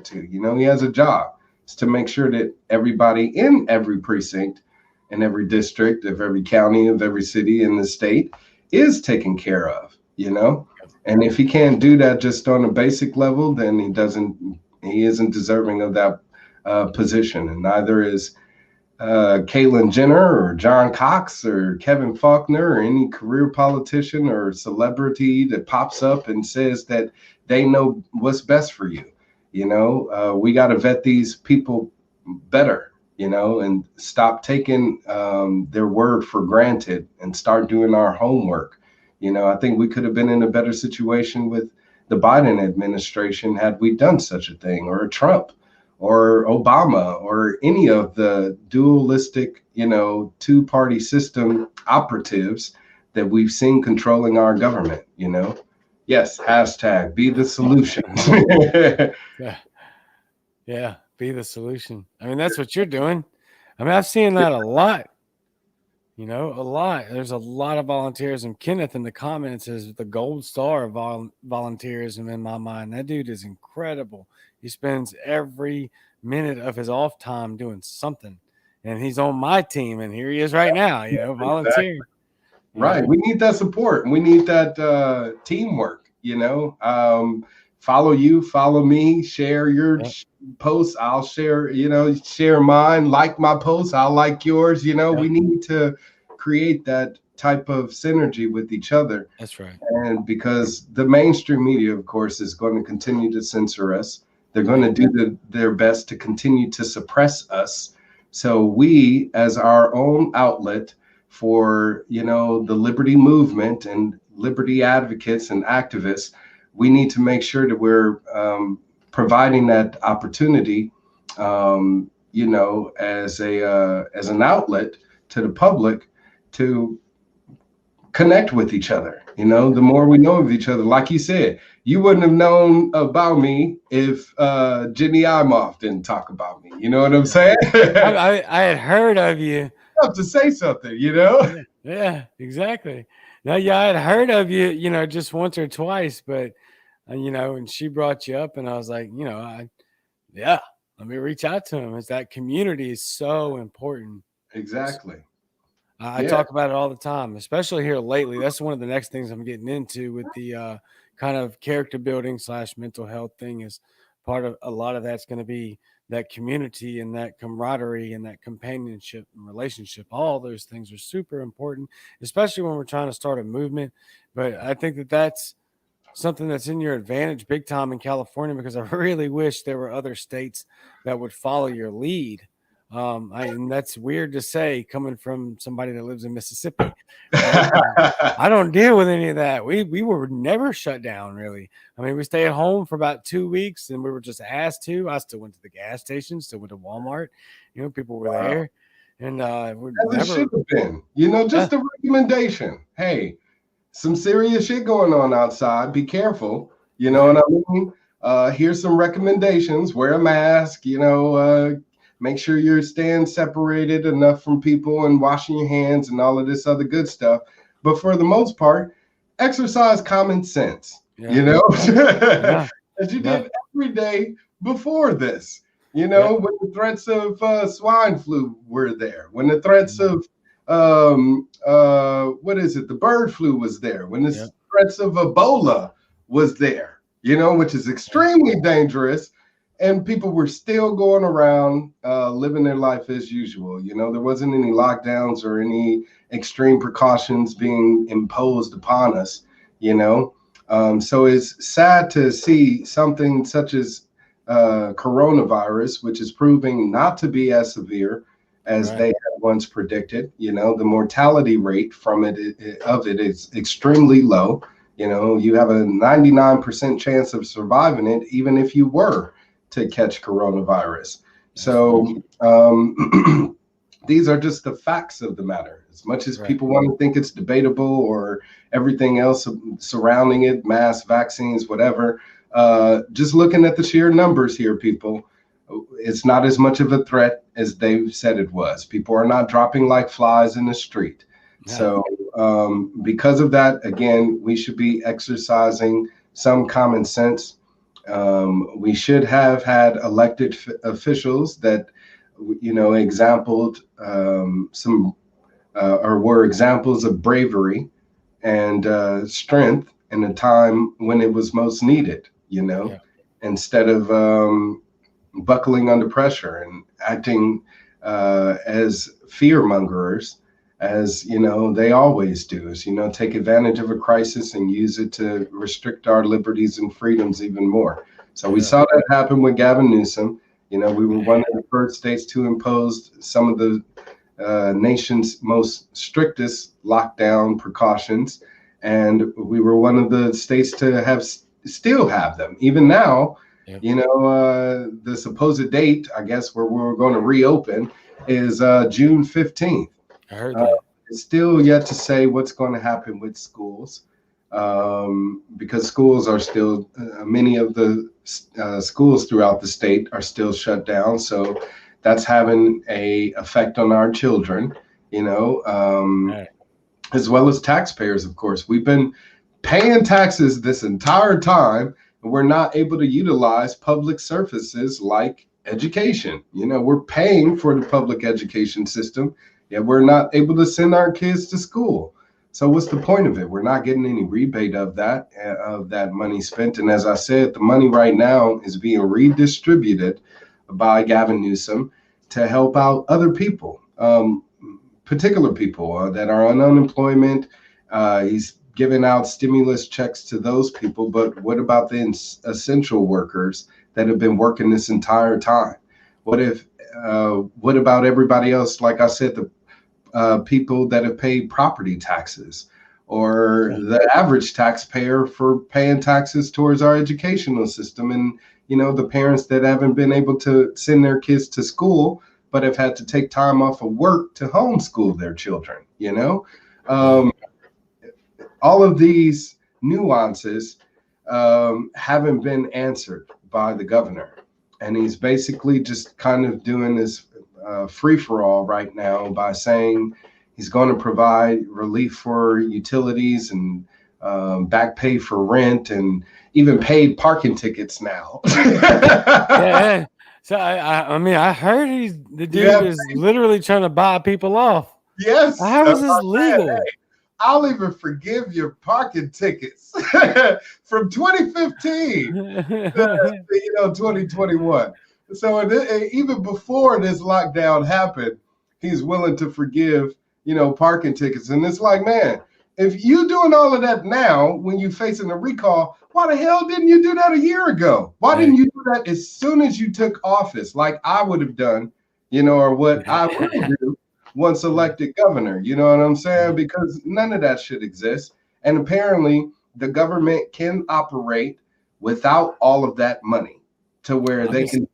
to. He has a job. It's to make sure that everybody in every precinct, in every district of every county, of every city in the state is taken care of. And if he can't do that just on a basic level, then he isn't deserving of that position. And neither is Caitlyn Jenner or John Cox or Kevin Faulkner or any career politician or celebrity that pops up and says that they know what's best for you. We got to vet these people better, and stop taking their word for granted and start doing our homework. I think we could have been in a better situation with the Biden administration had we done such a thing, or Trump or Obama or any of the dualistic, two-party system operatives that we've seen controlling our government. Yes, hashtag be the solution. Yeah. Yeah. Be the solution. I mean, that's what you're doing. I mean, I've seen that a lot. A lot. There's a lot of volunteerism. Kenneth in the comments is the gold star of volunteerism in my mind. That dude is incredible. He spends every minute of his off time doing something, and he's on my team. And here he is right now. Exactly. Volunteering. Right. We need that support, and we need that teamwork. Follow you, follow me, share your posts. I'll share, share mine, like my posts. I'll like yours. We need to create that type of synergy with each other. That's right. And because the mainstream media, of course, is going to continue to censor us. They're going to do their best to continue to suppress us. So we, as our own outlet for, the liberty movement and liberty advocates and activists, we need to make sure that we're providing that opportunity, as an outlet to the public to connect with each other. The more we know of each other, like you said, you wouldn't have known about me if Jenny Imoff didn't talk about me. You know what I'm saying? I had heard of you. I have to say something, Yeah, exactly. Now, I had heard of you, just once or twice, but and she brought you up, and I was like, let me reach out to him. As that community is so important. Exactly. I talk about it all the time, especially here lately. That's one of the next things I'm getting into with the kind of character building / mental health thing. Is part of a lot of that's going to be that community and that camaraderie and that companionship and relationship. All those things are super important, especially when we're trying to start a movement. But I think that that's something that's in your advantage big time in California, because I really wish there were other states that would follow your lead. And that's weird to say coming from somebody that lives in Mississippi. I don't deal with any of that. We were never shut down, really. I mean, we stayed at home for about 2 weeks, and we were just asked to. I still went to the gas station, still went to Walmart. People were there, and we never should have been. Just a recommendation. Hey, some serious shit going on outside. Be careful. You know what I mean? Here's some recommendations. Wear a mask. Make sure you're staying separated enough from people and washing your hands and all of this other good stuff. But for the most part, exercise common sense, as you did every day before this, when the threats of swine flu were there, when the threats of the bird flu was there, when the threats of Ebola was there, which is extremely dangerous. And people were still going around living their life as usual. There wasn't any lockdowns or any extreme precautions being imposed upon us, So it's sad to see something such as coronavirus, which is proving not to be as severe as they had once predicted. The mortality rate from it is extremely low. You have a 99% chance of surviving it, even if you were to catch coronavirus. So these are just the facts of the matter. As much as people want to think it's debatable or everything else surrounding it, mass vaccines, whatever, just looking at the sheer numbers here, people, it's not as much of a threat as they've said it was. People are not dropping like flies in the street. So because of that, again, we should be exercising some common sense. We should have had elected officials that, exampled some or were examples of bravery and strength in a time when it was most needed, instead of buckling under pressure and acting as fear mongers, as they always do, is take advantage of a crisis and use it to restrict our liberties and freedoms even more. So we saw that happen with Gavin Newsom. You know, we were one of the first states to impose some of the nation's most strictest lockdown precautions, and we were one of the states to have still have them even now. You know, the supposed date, I guess, where we're going to reopen is June 15th. I heard that. It's still yet to say what's going to happen with schools, because schools are still many of the schools throughout the state are still shut down. So that's having a effect on our children, you know, as well as taxpayers. Of course, we've been paying taxes this entire time, and we're not able to utilize public services like education. You know, we're paying for the public education system, yet we're not able to send our kids to school. So what's the point of it? We're not getting any rebate of that money spent. And as I said, the money right now is being redistributed by Gavin Newsom to help out other people, particular people that are on unemployment. He's giving out stimulus checks to those people, but what about the essential workers that have been working this entire time? What about everybody else? Like I said, the people that have paid property taxes, or the average taxpayer for paying taxes towards our educational system, and you know, the parents that haven't been able to send their kids to school but have had to take time off of work to homeschool their children. You know, all of these nuances haven't been answered by the governor, and he's basically just kind of doing this free-for-all right now by saying he's going to provide relief for utilities and back pay for rent and even paid parking tickets now. Yeah. So I mean, I heard the dude is literally trying to buy people off. Yes. How is this legal? Hey, I'll even forgive your parking tickets from 2015 to 2021. So even before this lockdown happened, he's willing to forgive, parking tickets. And it's like, man, if you doing all of that now when you're facing a recall, why the hell didn't you do that a year ago? Why didn't you do that as soon as you took office, like I would have done, or what I will do once elected governor? You know what I'm saying? Because none of that should exist. And apparently the government can operate without all of that money to where they can,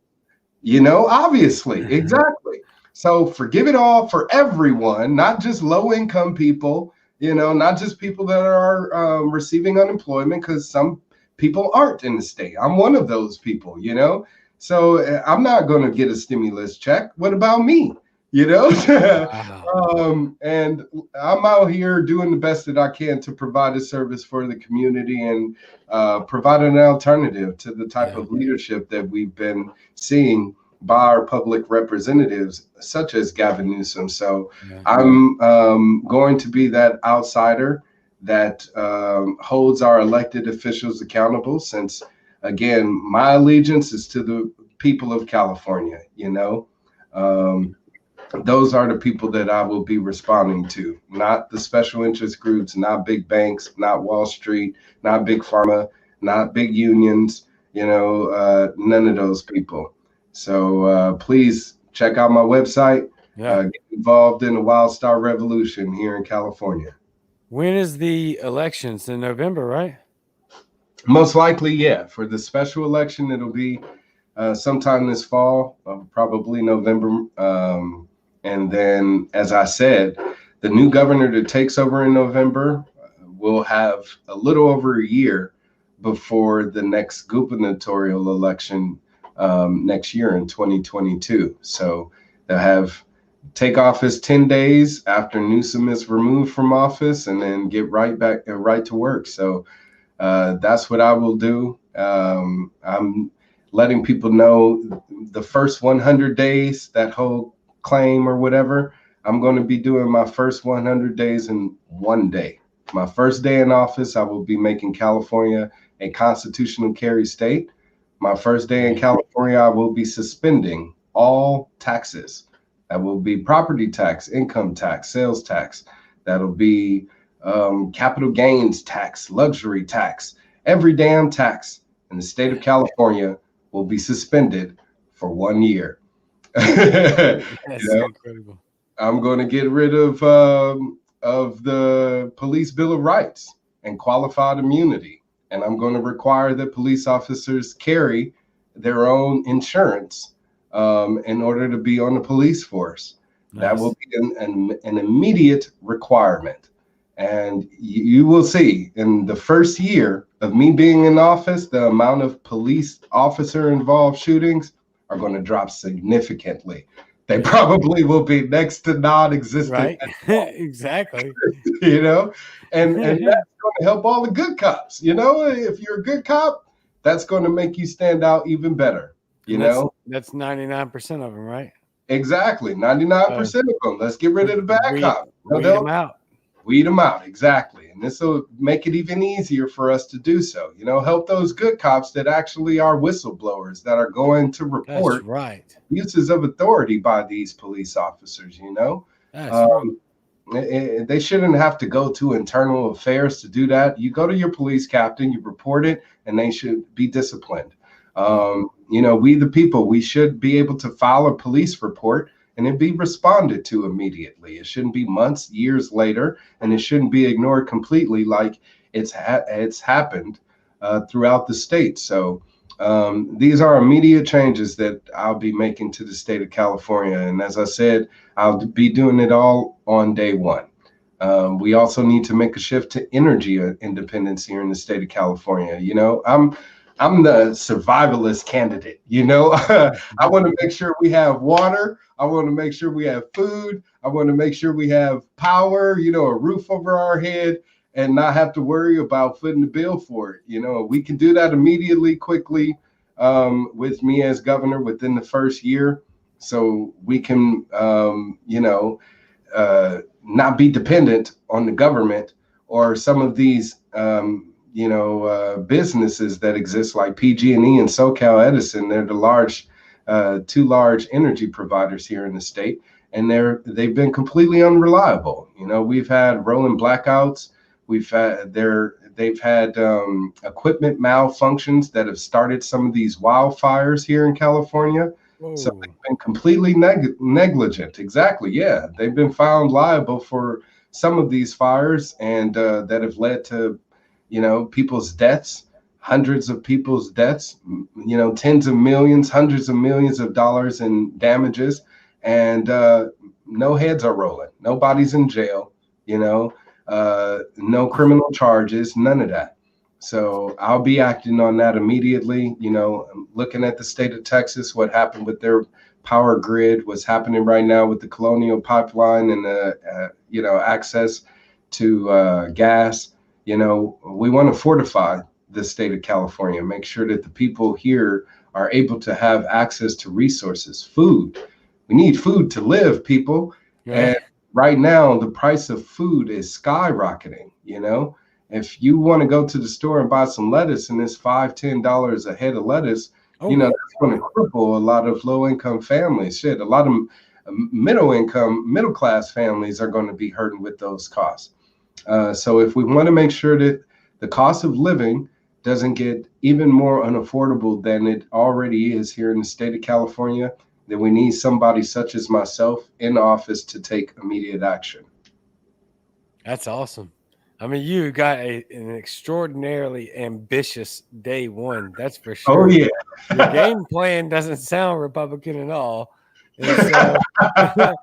obviously, exactly. So forgive it all for everyone, not just low income people, not just people that are receiving unemployment, because some people aren't in the state. I'm one of those people, so I'm not going to get a stimulus check. What about me? Wow. And I'm out here doing the best that I can to provide a service for the community and provide an alternative to the type of leadership that we've been seeing by our public representatives, such as Gavin Newsom. So I'm going to be that outsider that holds our elected officials accountable, since, again, my allegiance is to the people of California. Those are the people that I will be responding to, not the special interest groups, not big banks, not Wall Street, not big pharma, not big unions, none of those people. So please check out my website, get involved in the Wildstar revolution here in California. When is the elections? In November, right? Most likely, yeah. For the special election, it'll be sometime this fall, probably November. And then, as I said, the new governor that takes over in November will have a little over a year before the next gubernatorial election next year in 2022. So they'll take office 10 days after Newsom is removed from office, and then get right to work. So that's what I will do. I'm letting people know the first 100 days, that whole claim or whatever, I'm going to be doing my first 100 days in one day. My first day in office, I will be making California a constitutional carry state. My first day in California, I will be suspending all taxes. That will be property tax, income tax, sales tax. That'll be capital gains tax, luxury tax, every damn tax and the state of California will be suspended for 1 year. You That's know, incredible. I'm going to get rid of the Police Bill of Rights and qualified immunity, and I'm going to require that police officers carry their own insurance in order to be on the police force. That will Nice. be an immediate requirement. And you will see in the first year of me being in office, the amount of police officer involved shootings are going to drop significantly. They Yeah. probably will be next to non-existent, Right. Exactly. you know, and that's going to help all the good cops. You know, if you're a good cop, that's going to make you stand out even better. You And that's know, 99% of them, right? exactly, So 99% of them. Let's get rid of the bad weed cops. You know, weed them out. weed them out, exactly. And this will make it even easier for us to do so. You know, help those good cops that actually are whistleblowers that are going to That's report right. uses of authority by these police officers. You know, That's right. um, they shouldn't have to go to internal affairs to do that. You go to your police captain, you report it, and they should be disciplined. You know, we the people, we should be able to file a police report and it be responded to immediately. It shouldn't be months, years later, and it shouldn't be ignored completely like it's happened throughout the state. So these are immediate changes that I'll be making to the state of California. And as I said, I'll be doing it all on day one. We also need to make a shift to energy independence here in the state of California. You know, I'm the survivalist candidate. You know, I want to make sure we have water. I want to make sure we have food. I want to make sure we have power, you know, a roof over our head and not have to worry about footing the bill for it. You know, we can do that immediately, quickly with me as governor within the first year. So we can, you know, not be dependent on the government or some of these you know, businesses that exist like PG&E and SoCal Edison. They're the two large energy providers here in the state, and they've been completely unreliable. You know, we've had rolling blackouts. They've had equipment malfunctions that have started some of these wildfires here in California. So Whoa. they've been completely negligent. Exactly. Yeah, they've been found liable for some of these fires, and that have led to, you know, people's deaths, hundreds of people's deaths, you know, tens of millions, hundreds of millions of dollars in damages, and no heads are rolling. Nobody's in jail, you know, no criminal charges, none of that. So I'll be acting on that immediately. You know, I'm looking at the state of Texas, what happened with their power grid, what's happening right now with the Colonial Pipeline and you know, access to gas. You know, we want to fortify the state of California, make sure that the people here are able to have access to resources, food. We need food to live, people. Yeah. And right now, the price of food is skyrocketing. You know, if you want to go to the store and buy some lettuce and it's $5-10 a head of lettuce, you know, that's going to cripple a lot of low income families. Shit, a lot of middle class families are going to be hurting with those costs. So if we want to make sure that the cost of living doesn't get even more unaffordable than it already is here in the state of California, then we need somebody such as myself in office to take immediate action. That's awesome. I mean, you got an extraordinarily ambitious day one. That's for Oh, sure. yeah. Your game plan doesn't sound Republican at all. And so,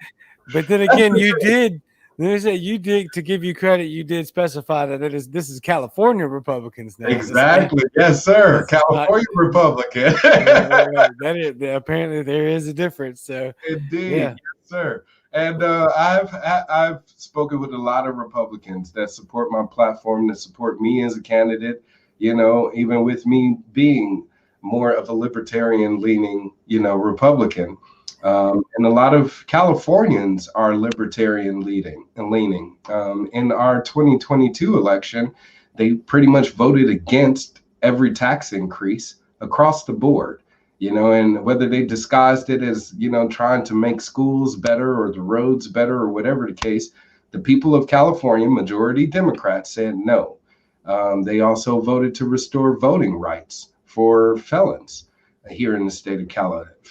but then again, you did. You did, to give you credit, you did specify that this is California Republicans now. Exactly. Yes, sir. This is not. California Republican. Right. Apparently there is a difference. So Indeed. yeah, Yes, sir. And I've spoken with a lot of Republicans that support my platform, that support me as a candidate, you know, even with me being more of a libertarian leaning, you know, Republican. And a lot of Californians are libertarian leaning. In our 2022 election, they pretty much voted against every tax increase across the board, you know, and whether they disguised it as, you know, trying to make schools better or the roads better or whatever the case, the people of California, majority Democrats, said no. They also voted to restore voting rights for felons here in the state of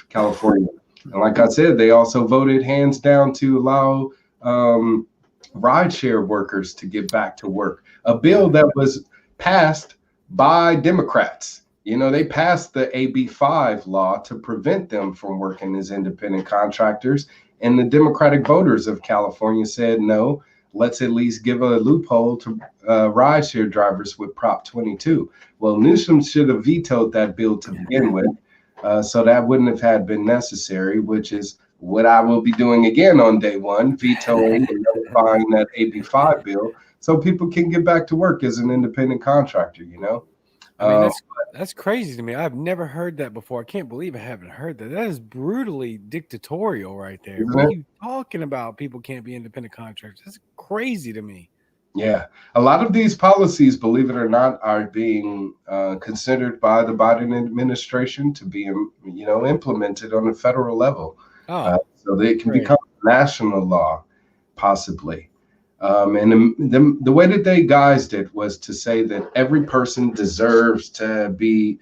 California. And like I said, they also voted hands down to allow rideshare workers to get back to work. A bill that was passed by Democrats. You know, they passed the AB5 law to prevent them from working as independent contractors. And the Democratic voters of California said, no, let's at least give a loophole to rideshare drivers with Prop 22. Well, Newsom should have vetoed that bill to begin with. So that wouldn't have been necessary, which is what I will be doing again on day one, vetoing and notifying that AB5 bill so people can get back to work as an independent contractor, you know? I mean, that's crazy to me. I've never heard that before. I can't believe I haven't heard that. That is brutally dictatorial right there. What are you talking about? People can't be independent contractors. That's crazy to me. Yeah. A lot of these policies, believe it or not, are being considered by the Biden administration to be, you know, implemented on a federal level. So they can become national law, possibly. And the way that they guised it was to say that every person deserves to be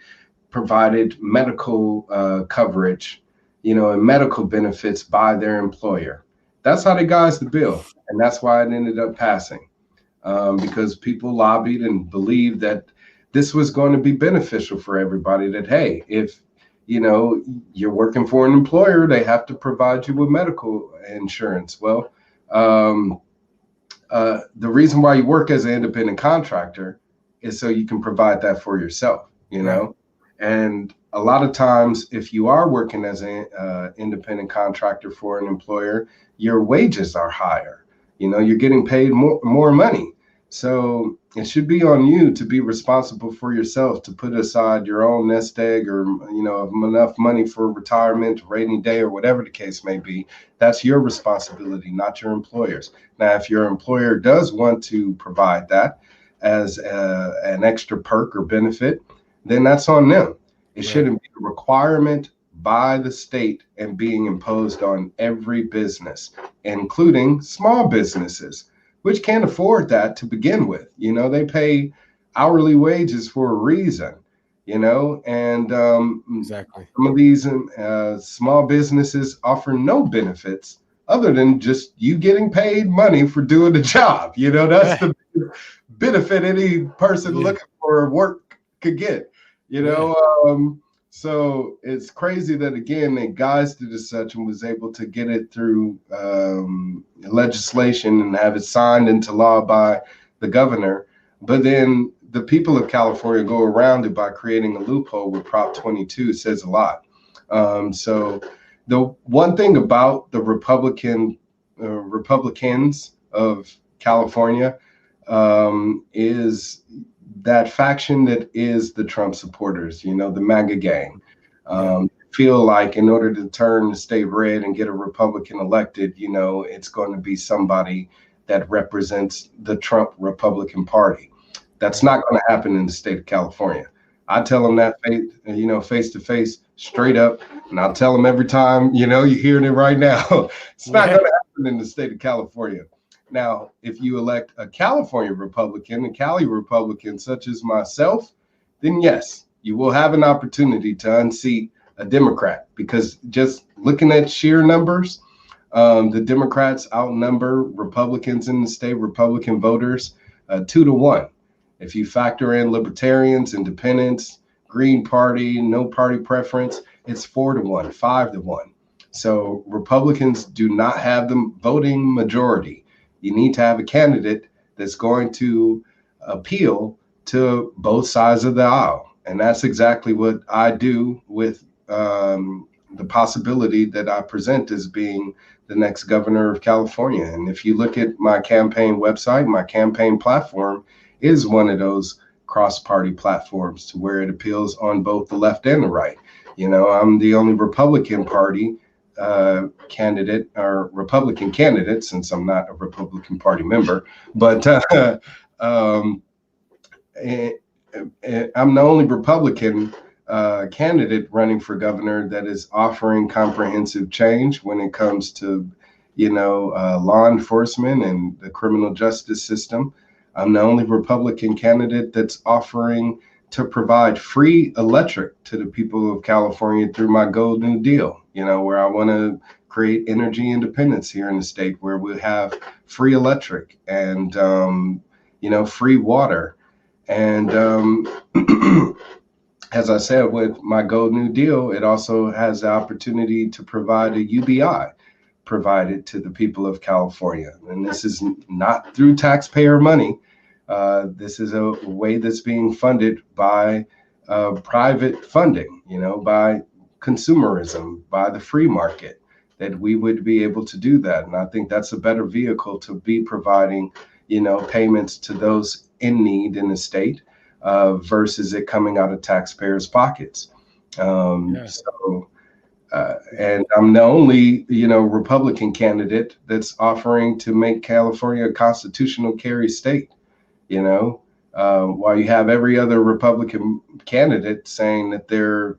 provided medical coverage, you know, and medical benefits by their employer. That's how they guised the bill. And that's why it ended up passing, because people lobbied and believed that this was going to be beneficial for everybody, that, hey, if, you know, you're working for an employer, they have to provide you with medical insurance. Well, the reason why you work as an independent contractor is so you can provide that for yourself, you know? And a lot of times, if you are working as an independent contractor for an employer, your wages are higher. You know, you're getting paid more money. So it should be on you to be responsible for yourself, to put aside your own nest egg, or, you know, enough money for retirement, rainy day, or whatever the case may be. That's your responsibility, not your employer's. Now, if your employer does want to provide that as an extra perk or benefit, then that's on them. It shouldn't be a requirement by the state and being imposed on every business, including small businesses, which can't afford that to begin with. You know, they pay hourly wages for a reason, you know, and Exactly. some of these small businesses offer no benefits other than just you getting paid money for doing the job. You know, that's the benefit any person looking for work could get, you know. So it's crazy that, again, they guised it as such and was able to get it through legislation and have it signed into law by the governor. But then the people of California go around it by creating a loophole with Prop 22. Says a lot. So the one thing about the Republicans of California is that faction that is the Trump supporters, you know, the MAGA gang, feel like in order to turn the state red and get a Republican elected, you know, it's going to be somebody that represents the Trump Republican Party. That's not going to happen in the state of California. I tell them that, you know, face to face, straight up, and I'll tell them every time, you know, you're hearing it right now. It's not going to happen in the state of California. Now, if you elect a California Republican, a Cali Republican such as myself, then yes, you will have an opportunity to unseat a Democrat, because just looking at sheer numbers, the Democrats outnumber Republicans in the state, Republican voters, 2-1. If you factor in libertarians, independents, Green Party, no party preference, it's 4-1, 5-1. So Republicans do not have the voting majority. You need to have a candidate that's going to appeal to both sides of the aisle. And that's exactly what I do with the possibility that I present as being the next governor of California. And if you look at my campaign website, my campaign platform is one of those cross-party platforms to where it appeals on both the left and the right. You know, I'm the only Republican Party candidate, or Republican candidate, since I'm not a Republican Party member, but I'm the only Republican candidate running for governor that is offering comprehensive change when it comes to, you know, law enforcement and the criminal justice system. I'm the only Republican candidate that's offering to provide free electric to the people of California through my Gold New Deal, where I want to create energy independence here in the state where we have free electric and, free water. And as I said, with my Gold New Deal, it also has the opportunity to provide a UBI provided to the people of California. And this is not through taxpayer money. This is a way that's being funded by private funding, by consumerism, by the free market, that we would be able to do that. And I think that's a better vehicle to be providing, payments to those in need in the state versus it coming out of taxpayers' pockets. And I'm the only, Republican candidate that's offering to make California a constitutional carry state. While you have every other Republican candidate saying that they're,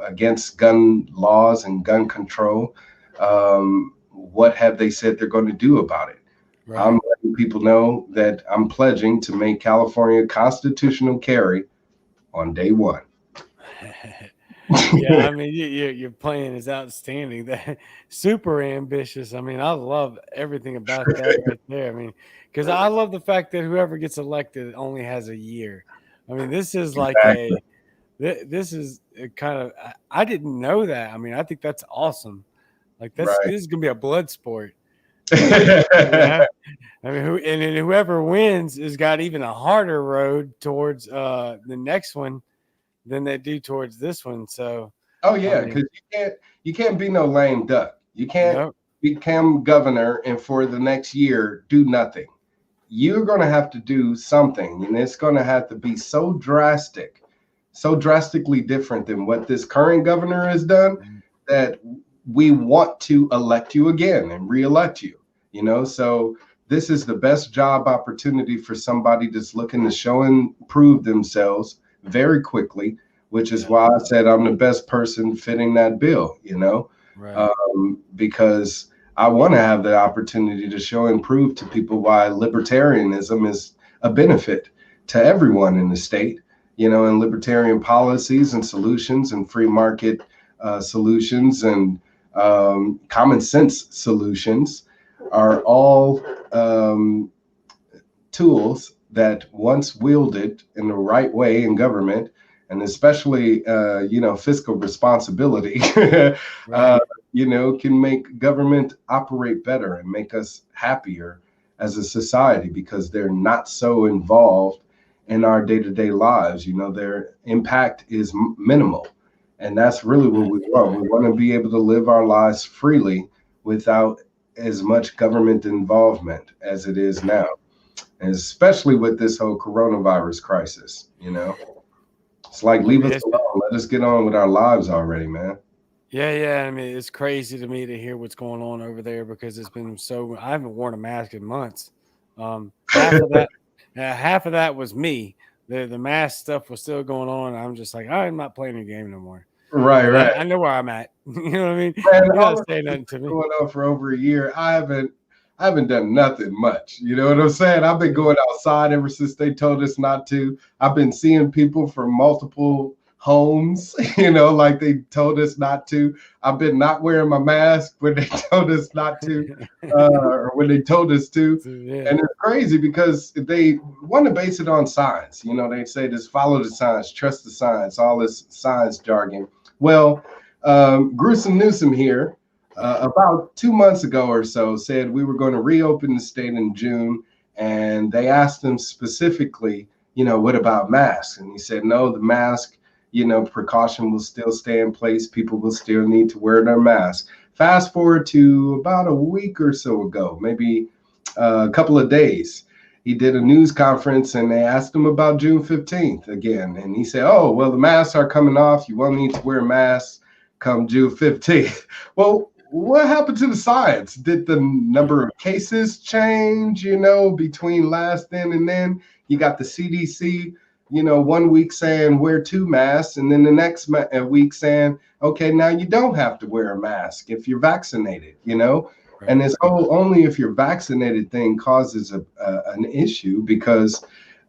against gun laws and gun control, what have they said they're going to do about it? Right. I'm letting people know that I'm pledging to make California constitutional carry on day one. Yeah, I mean, your plan is outstanding. That super ambitious. I mean, I love everything about that right there. I mean, because I love the fact that whoever gets elected only has a year. I mean, this is like this is a kind of, I didn't know that. I mean, I think that's awesome. Like this is gonna be a blood sport. Yeah. I mean, and whoever wins has got even a harder road towards the next one than they do towards this one. So because you can't be no lame duck. You can't become governor and for the next year do nothing. You're going to have to do something, and it's going to have to be so drastically different than what this current governor has done that we want to elect you again and reelect you. So this is the best job opportunity for somebody that's looking to show and prove themselves very quickly, which is why I said I'm the best person fitting that bill, because I want to have the opportunity to show and prove to people why libertarianism is a benefit to everyone in the state, and libertarian policies and solutions and free market solutions and common sense solutions are all tools that once wielded in the right way in government, and especially, fiscal responsibility, can make government operate better and make us happier as a society because they're not so involved in our day-to-day lives. Their impact is minimal. And that's really what we want. We want to be able to live our lives freely without as much government involvement as it is now, and especially with this whole coronavirus crisis. It's like, leave us alone. Let us get on with our lives already, man. Yeah. I mean, it's crazy to me to hear what's going on over there because it's been I haven't worn a mask in months. Half of that was me. The mask stuff was still going on. I'm just like, I'm not playing a game no more. Right. I know where I'm at. You know what I mean? Man, You're not saying nothing to me. Going on for over a year. I haven't done nothing much. You know what I'm saying? I've been going outside ever since they told us not to. I've been seeing people from multiple homes, like they told us not to. I've been not wearing my mask when they told us not to, or when they told us to. Yeah. And it's crazy because they want to base it on science. They say just follow the science, trust the science, all this science jargon. Well, Gruesome Newsom here, about 2 months ago or so, said we were going to reopen the state in June, and they asked him specifically, what about masks? And he said, no, the mask, precaution will still stay in place. People will still need to wear their mask. Fast forward to about a week or so ago, maybe a couple of days, he did a news conference and they asked him about June 15th again. And he said, oh, well, the masks are coming off. You won't need to wear masks come June 15th. Well, what happened to the science? Did the number of cases change, between last then and then? You got the CDC, 1 week saying wear 2 masks, and then the next week saying, okay, now you don't have to wear a mask if you're vaccinated, And this whole only if you're vaccinated thing causes an issue because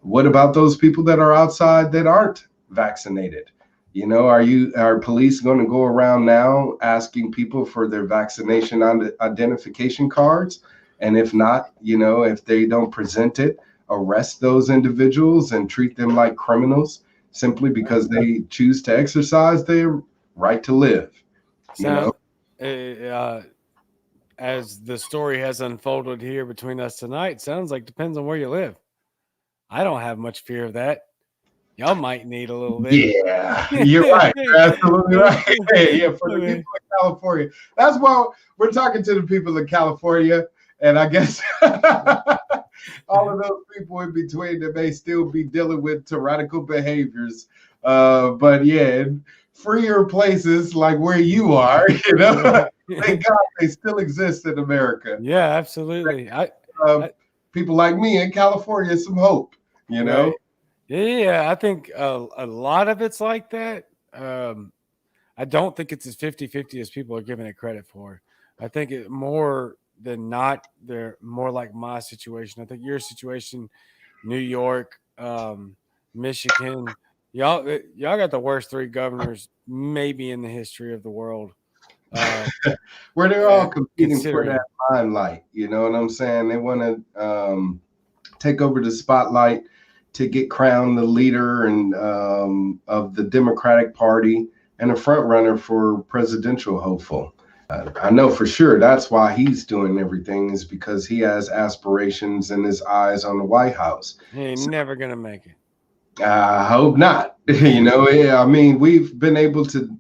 What about those people that are outside that aren't vaccinated? You know, are police going to go around now asking people for their vaccination identification cards? And if not, you know, if they don't present it, arrest those individuals and treat them like criminals simply because they choose to exercise their right to live, you know? So, as the story has unfolded here between us tonight, sounds like depends on where you live. I don't have much fear of that. Y'all might need a little bit. Yeah, you're right. You're absolutely right. Yeah, for the people of California. That's why we're talking to the people of California. And I guess all of those people in between that may still be dealing with tyrannical behaviors. But yeah, in freer places like where you are, you know, thank God they still exist in America. Yeah, absolutely. People like me in California, some hope, you know? Right. Yeah, I think a lot of it's like that. I don't think it's as 50-50 as people are giving it credit for. I think it more than not, they're more like my situation. I think your situation, New York, Michigan, y'all got the worst three governors maybe in the history of the world. Where they're all competing for Considering. that limelight, you know what I'm saying? They want to take over the spotlight to get crowned the leader and of the Democratic Party and a front runner for presidential hopeful. I know for sure that's why he's doing everything, is because he has aspirations and his eyes on the White House. He ain't never gonna make it. I hope not. You know, yeah, I mean, we've been able to,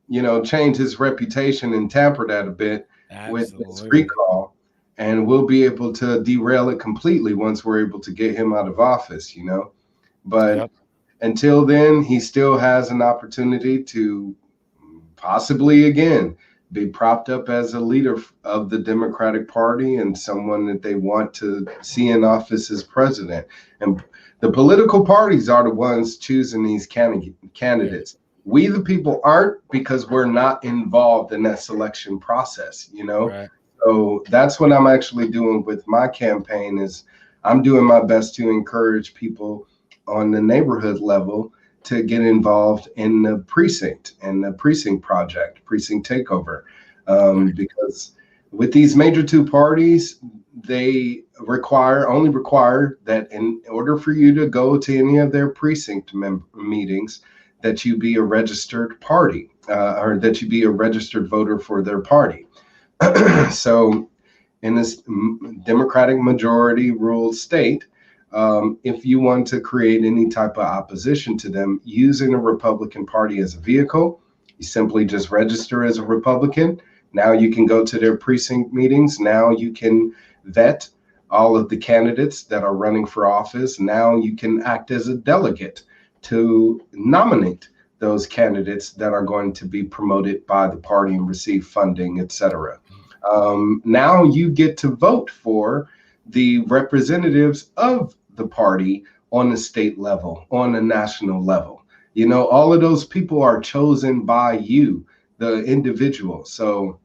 you know, change his reputation and tamper that a bit with this recall, and we'll be able to derail it completely once we're able to get him out of office, you know. But until then, he still has an opportunity to possibly again be propped up as a leader of the Democratic Party and someone that they want to see in office as president. And the political parties are the ones choosing these candidates. We, the people, aren't, because we're not involved in that selection process, you know? Right. So that's what I'm actually doing with my campaign, is I'm doing my best to encourage people on the neighborhood level to get involved in the precinct and the precinct project, precinct takeover. Because with these major two parties, they only require that in order for you to go to any of their precinct meetings, that you be a registered party, or that you be a registered voter for their party. So in this Democratic majority ruled state, if you want to create any type of opposition to them using a Republican Party as a vehicle, you simply just register as a Republican. Now you can go to their precinct meetings. Now you can vet all of the candidates that are running for office. Now you can act as a delegate to nominate those candidates that are going to be promoted by the party and receive funding, etc. Now you get to vote for the representatives of the party on the state level, on the national level. You know, all of those people are chosen by you, the individual. So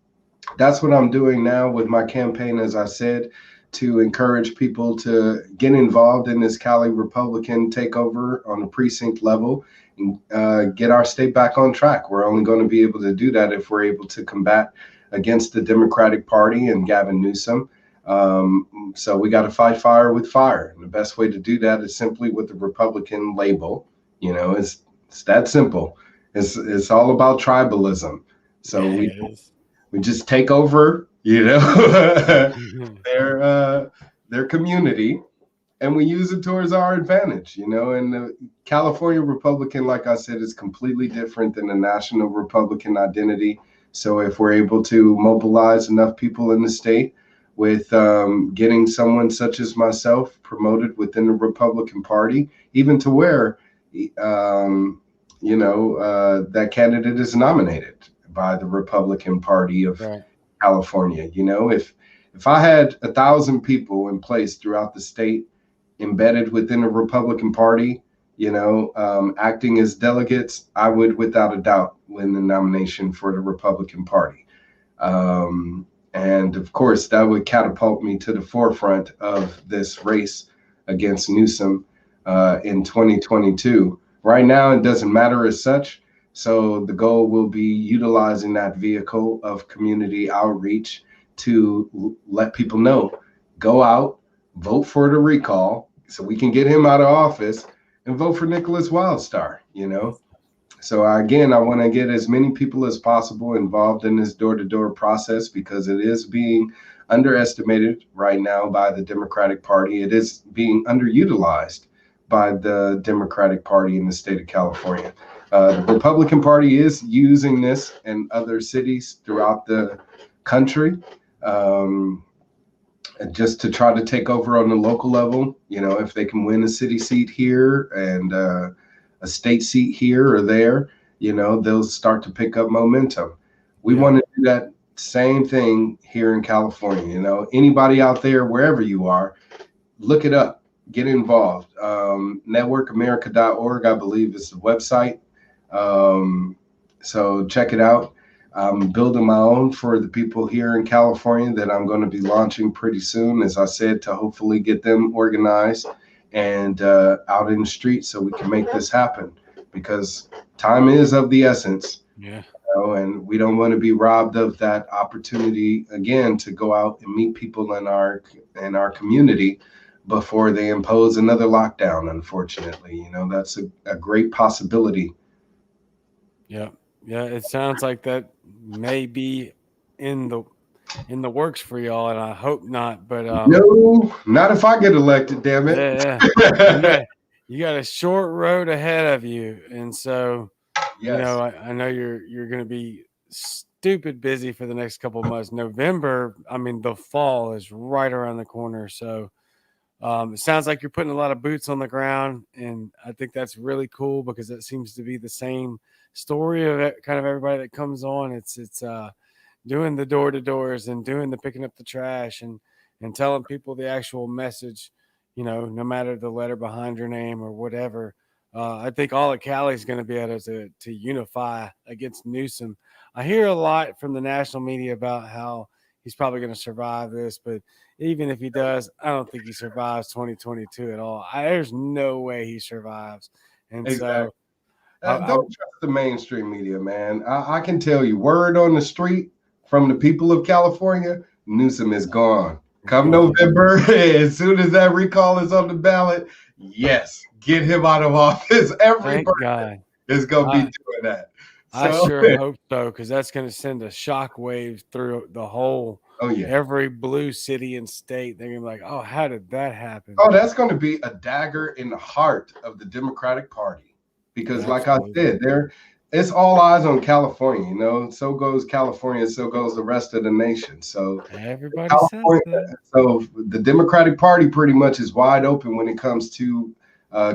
that's what I'm doing now with my campaign, as I said, to encourage people to get involved in this Cali Republican takeover on the precinct level and get our state back on track. We're only going to be able to do that if we're able to combat against the Democratic Party and Gavin Newsom. So we got to fight fire with fire. And the best way to do that is simply with the Republican label. You know, it's that simple. It's all about tribalism. So we just take over, you know, their community, and we use it towards our advantage, you know. And the California Republican, like I said, is completely different than the national Republican identity. So if we're able to mobilize enough people in the state with getting someone such as myself promoted within the Republican Party, even to where, that candidate is nominated by the Republican Party of California. You know, if I had 1,000 people in place throughout the state embedded within the Republican Party, you know, acting as delegates, I would without a doubt win the nomination for the Republican Party. And of course, that would catapult me to the forefront of this race against Newsom in 2022. Right now, it doesn't matter as such. So the goal will be utilizing that vehicle of community outreach to let people know, go out, vote for the recall so we can get him out of office and vote for Nickolas Wildstar, you know? So again, I want to get as many people as possible involved in this door-to-door process because it is being underestimated right now by the Democratic Party. It is being underutilized by the Democratic Party in the state of California. The Republican Party is using this in other cities throughout the country. Just to try to take over on the local level, you know, if they can win a city seat here and a state seat here or there, you know, they'll start to pick up momentum. We want to do that same thing here in California. You know, anybody out there, wherever you are, look it up, get involved. Networkamerica.org, I believe, is the website. So check it out. I'm building my own for the people here in California that I'm going to be launching pretty soon, as I said, to hopefully get them organized and out in the street so we can make this happen, because time is of the essence. Yeah. You know, and we don't want to be robbed of that opportunity again to go out and meet people in our community before they impose another lockdown. Unfortunately, you know, that's a great possibility. Yeah. Yeah, it sounds like that may be in the works for y'all, and I hope not. But no, not if I get elected, damn it. yeah. You got a short road ahead of you, and so Yes. you know I know you're going to be stupid busy for the next couple of months. November, I mean, the fall is right around the corner, so it sounds like you're putting a lot of boots on the ground, and I think that's really cool because it seems to be the same story of it, kind of everybody that comes on. It's doing the door to doors and doing the picking up the trash and telling people the actual message. You know, no matter the letter behind your name or whatever. I think all of Cali's going to be able to unify against Newsom. I hear a lot from the national media about how he's probably going to survive this, but even if he does, I don't think he survives 2022 at all. There's no way he survives. And exactly. So don't trust the mainstream media, man. I can tell you, word on the street from the people of California, Newsom is gone. Come November, as soon as that recall is on the ballot, yes, get him out of office. Everybody is going to be doing that. So, I sure hope so, because that's going to send a shockwave through the whole, every blue city and state. They're going to be like, oh, how did that happen? Oh, that's going to be a dagger in the heart of the Democratic Party. Because like I said, it's all eyes on California, you know. So goes California, so goes the rest of the nation. So everybody says that. So the Democratic Party pretty much is wide open when it comes to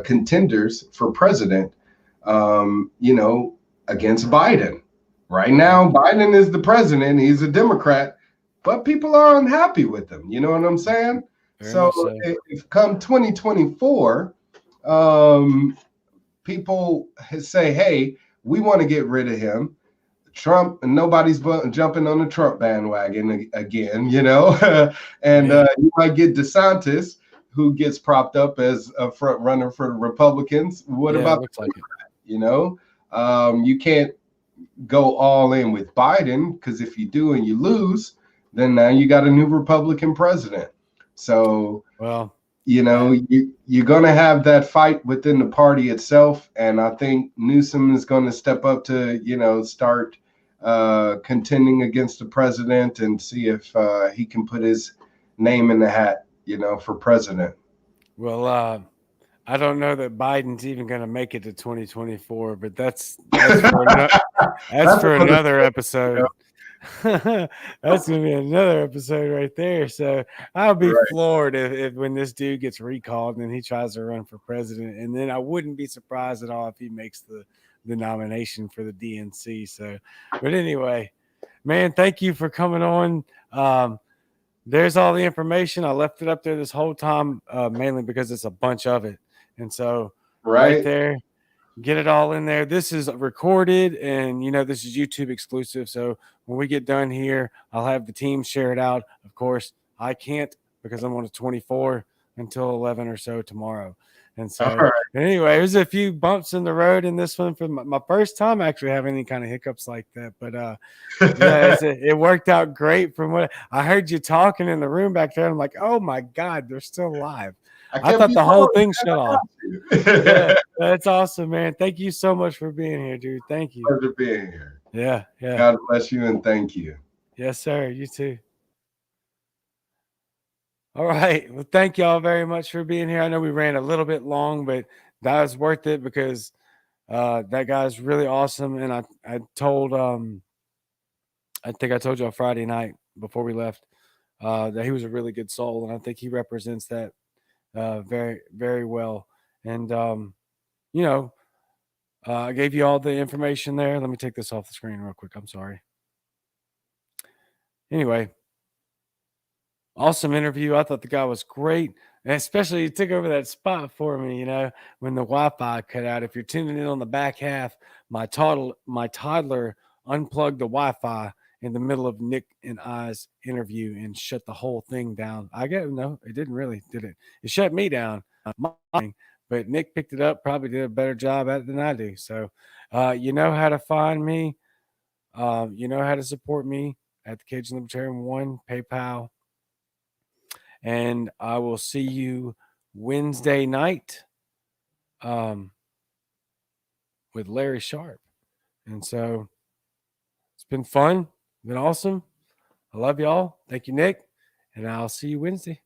contenders for president, you know, against Biden. Right now, Biden is the president. He's a Democrat, but people are unhappy with him. You know what I'm saying? So if come 2024, people say, hey, we want to get rid of him. Trump, and nobody's jumping on the Trump bandwagon again, you know. And you might get DeSantis, who gets propped up as a front runner for the Republicans. What about the Democrat? You know, you can't go all in with Biden, because if you do and you lose, then now you got a new Republican president. So, well, you know, you're going to have that fight within the party itself. And I think Newsom is going to step up to, you know, start contending against the president and see if he can put his name in the hat, you know, for president. Well, I don't know that Biden's even going to make it to 2024, but that's for another episode. That's gonna be another episode right there. So I'll be floored if when this dude gets recalled and he tries to run for president, and then I wouldn't be surprised at all if he makes the nomination for the DNC. So, but anyway, man, thank you for coming on. There's all the information. I left it up there this whole time, mainly because it's a bunch of it, and so right there. Get it all in there. This is recorded, and you know this is YouTube exclusive. So when we get done here, I'll have the team share it out. Of course, I can't because I'm on a 24. until 11 or so tomorrow. And All so, right. anyway, there's a few bumps in the road in this one for my first time actually having any kind of hiccups like that. But yeah, it worked out great from what I heard you talking in the room back there. I'm like, oh my God, they're still live. I I kept thought you the whole going, thing man. shut I off. got Yeah, you. that's awesome, man. Thank you so much for being here, dude. Thank you. Pleasure being here. Yeah, yeah. God bless you and thank you. Yes, sir. You too. All right. Well, thank y'all very much for being here. I know we ran a little bit long, but that was worth it because that guy's really awesome. And I told I think I told you on Friday night before we left that he was a really good soul, and I think he represents that very, very well. And you know, I gave you all the information there. Let me take this off the screen real quick. I'm sorry. Anyway, awesome interview. I thought the guy was great. And especially he took over that spot for me, when the Wi-Fi cut out. If you're tuning in on the back half, my toddler unplugged the Wi-Fi in the middle of Nick and I's interview and shut the whole thing down. No, it didn't really, did it? It shut me down, but Nick picked it up, probably did a better job at it than I do. So you know how to find me. You know how to support me at the Cajun Libertarian 1 PayPal. And I will see you Wednesday night with Larry Sharp. And so it's been fun, been awesome. I love y'all. Thank you, Nick. And I'll see you Wednesday.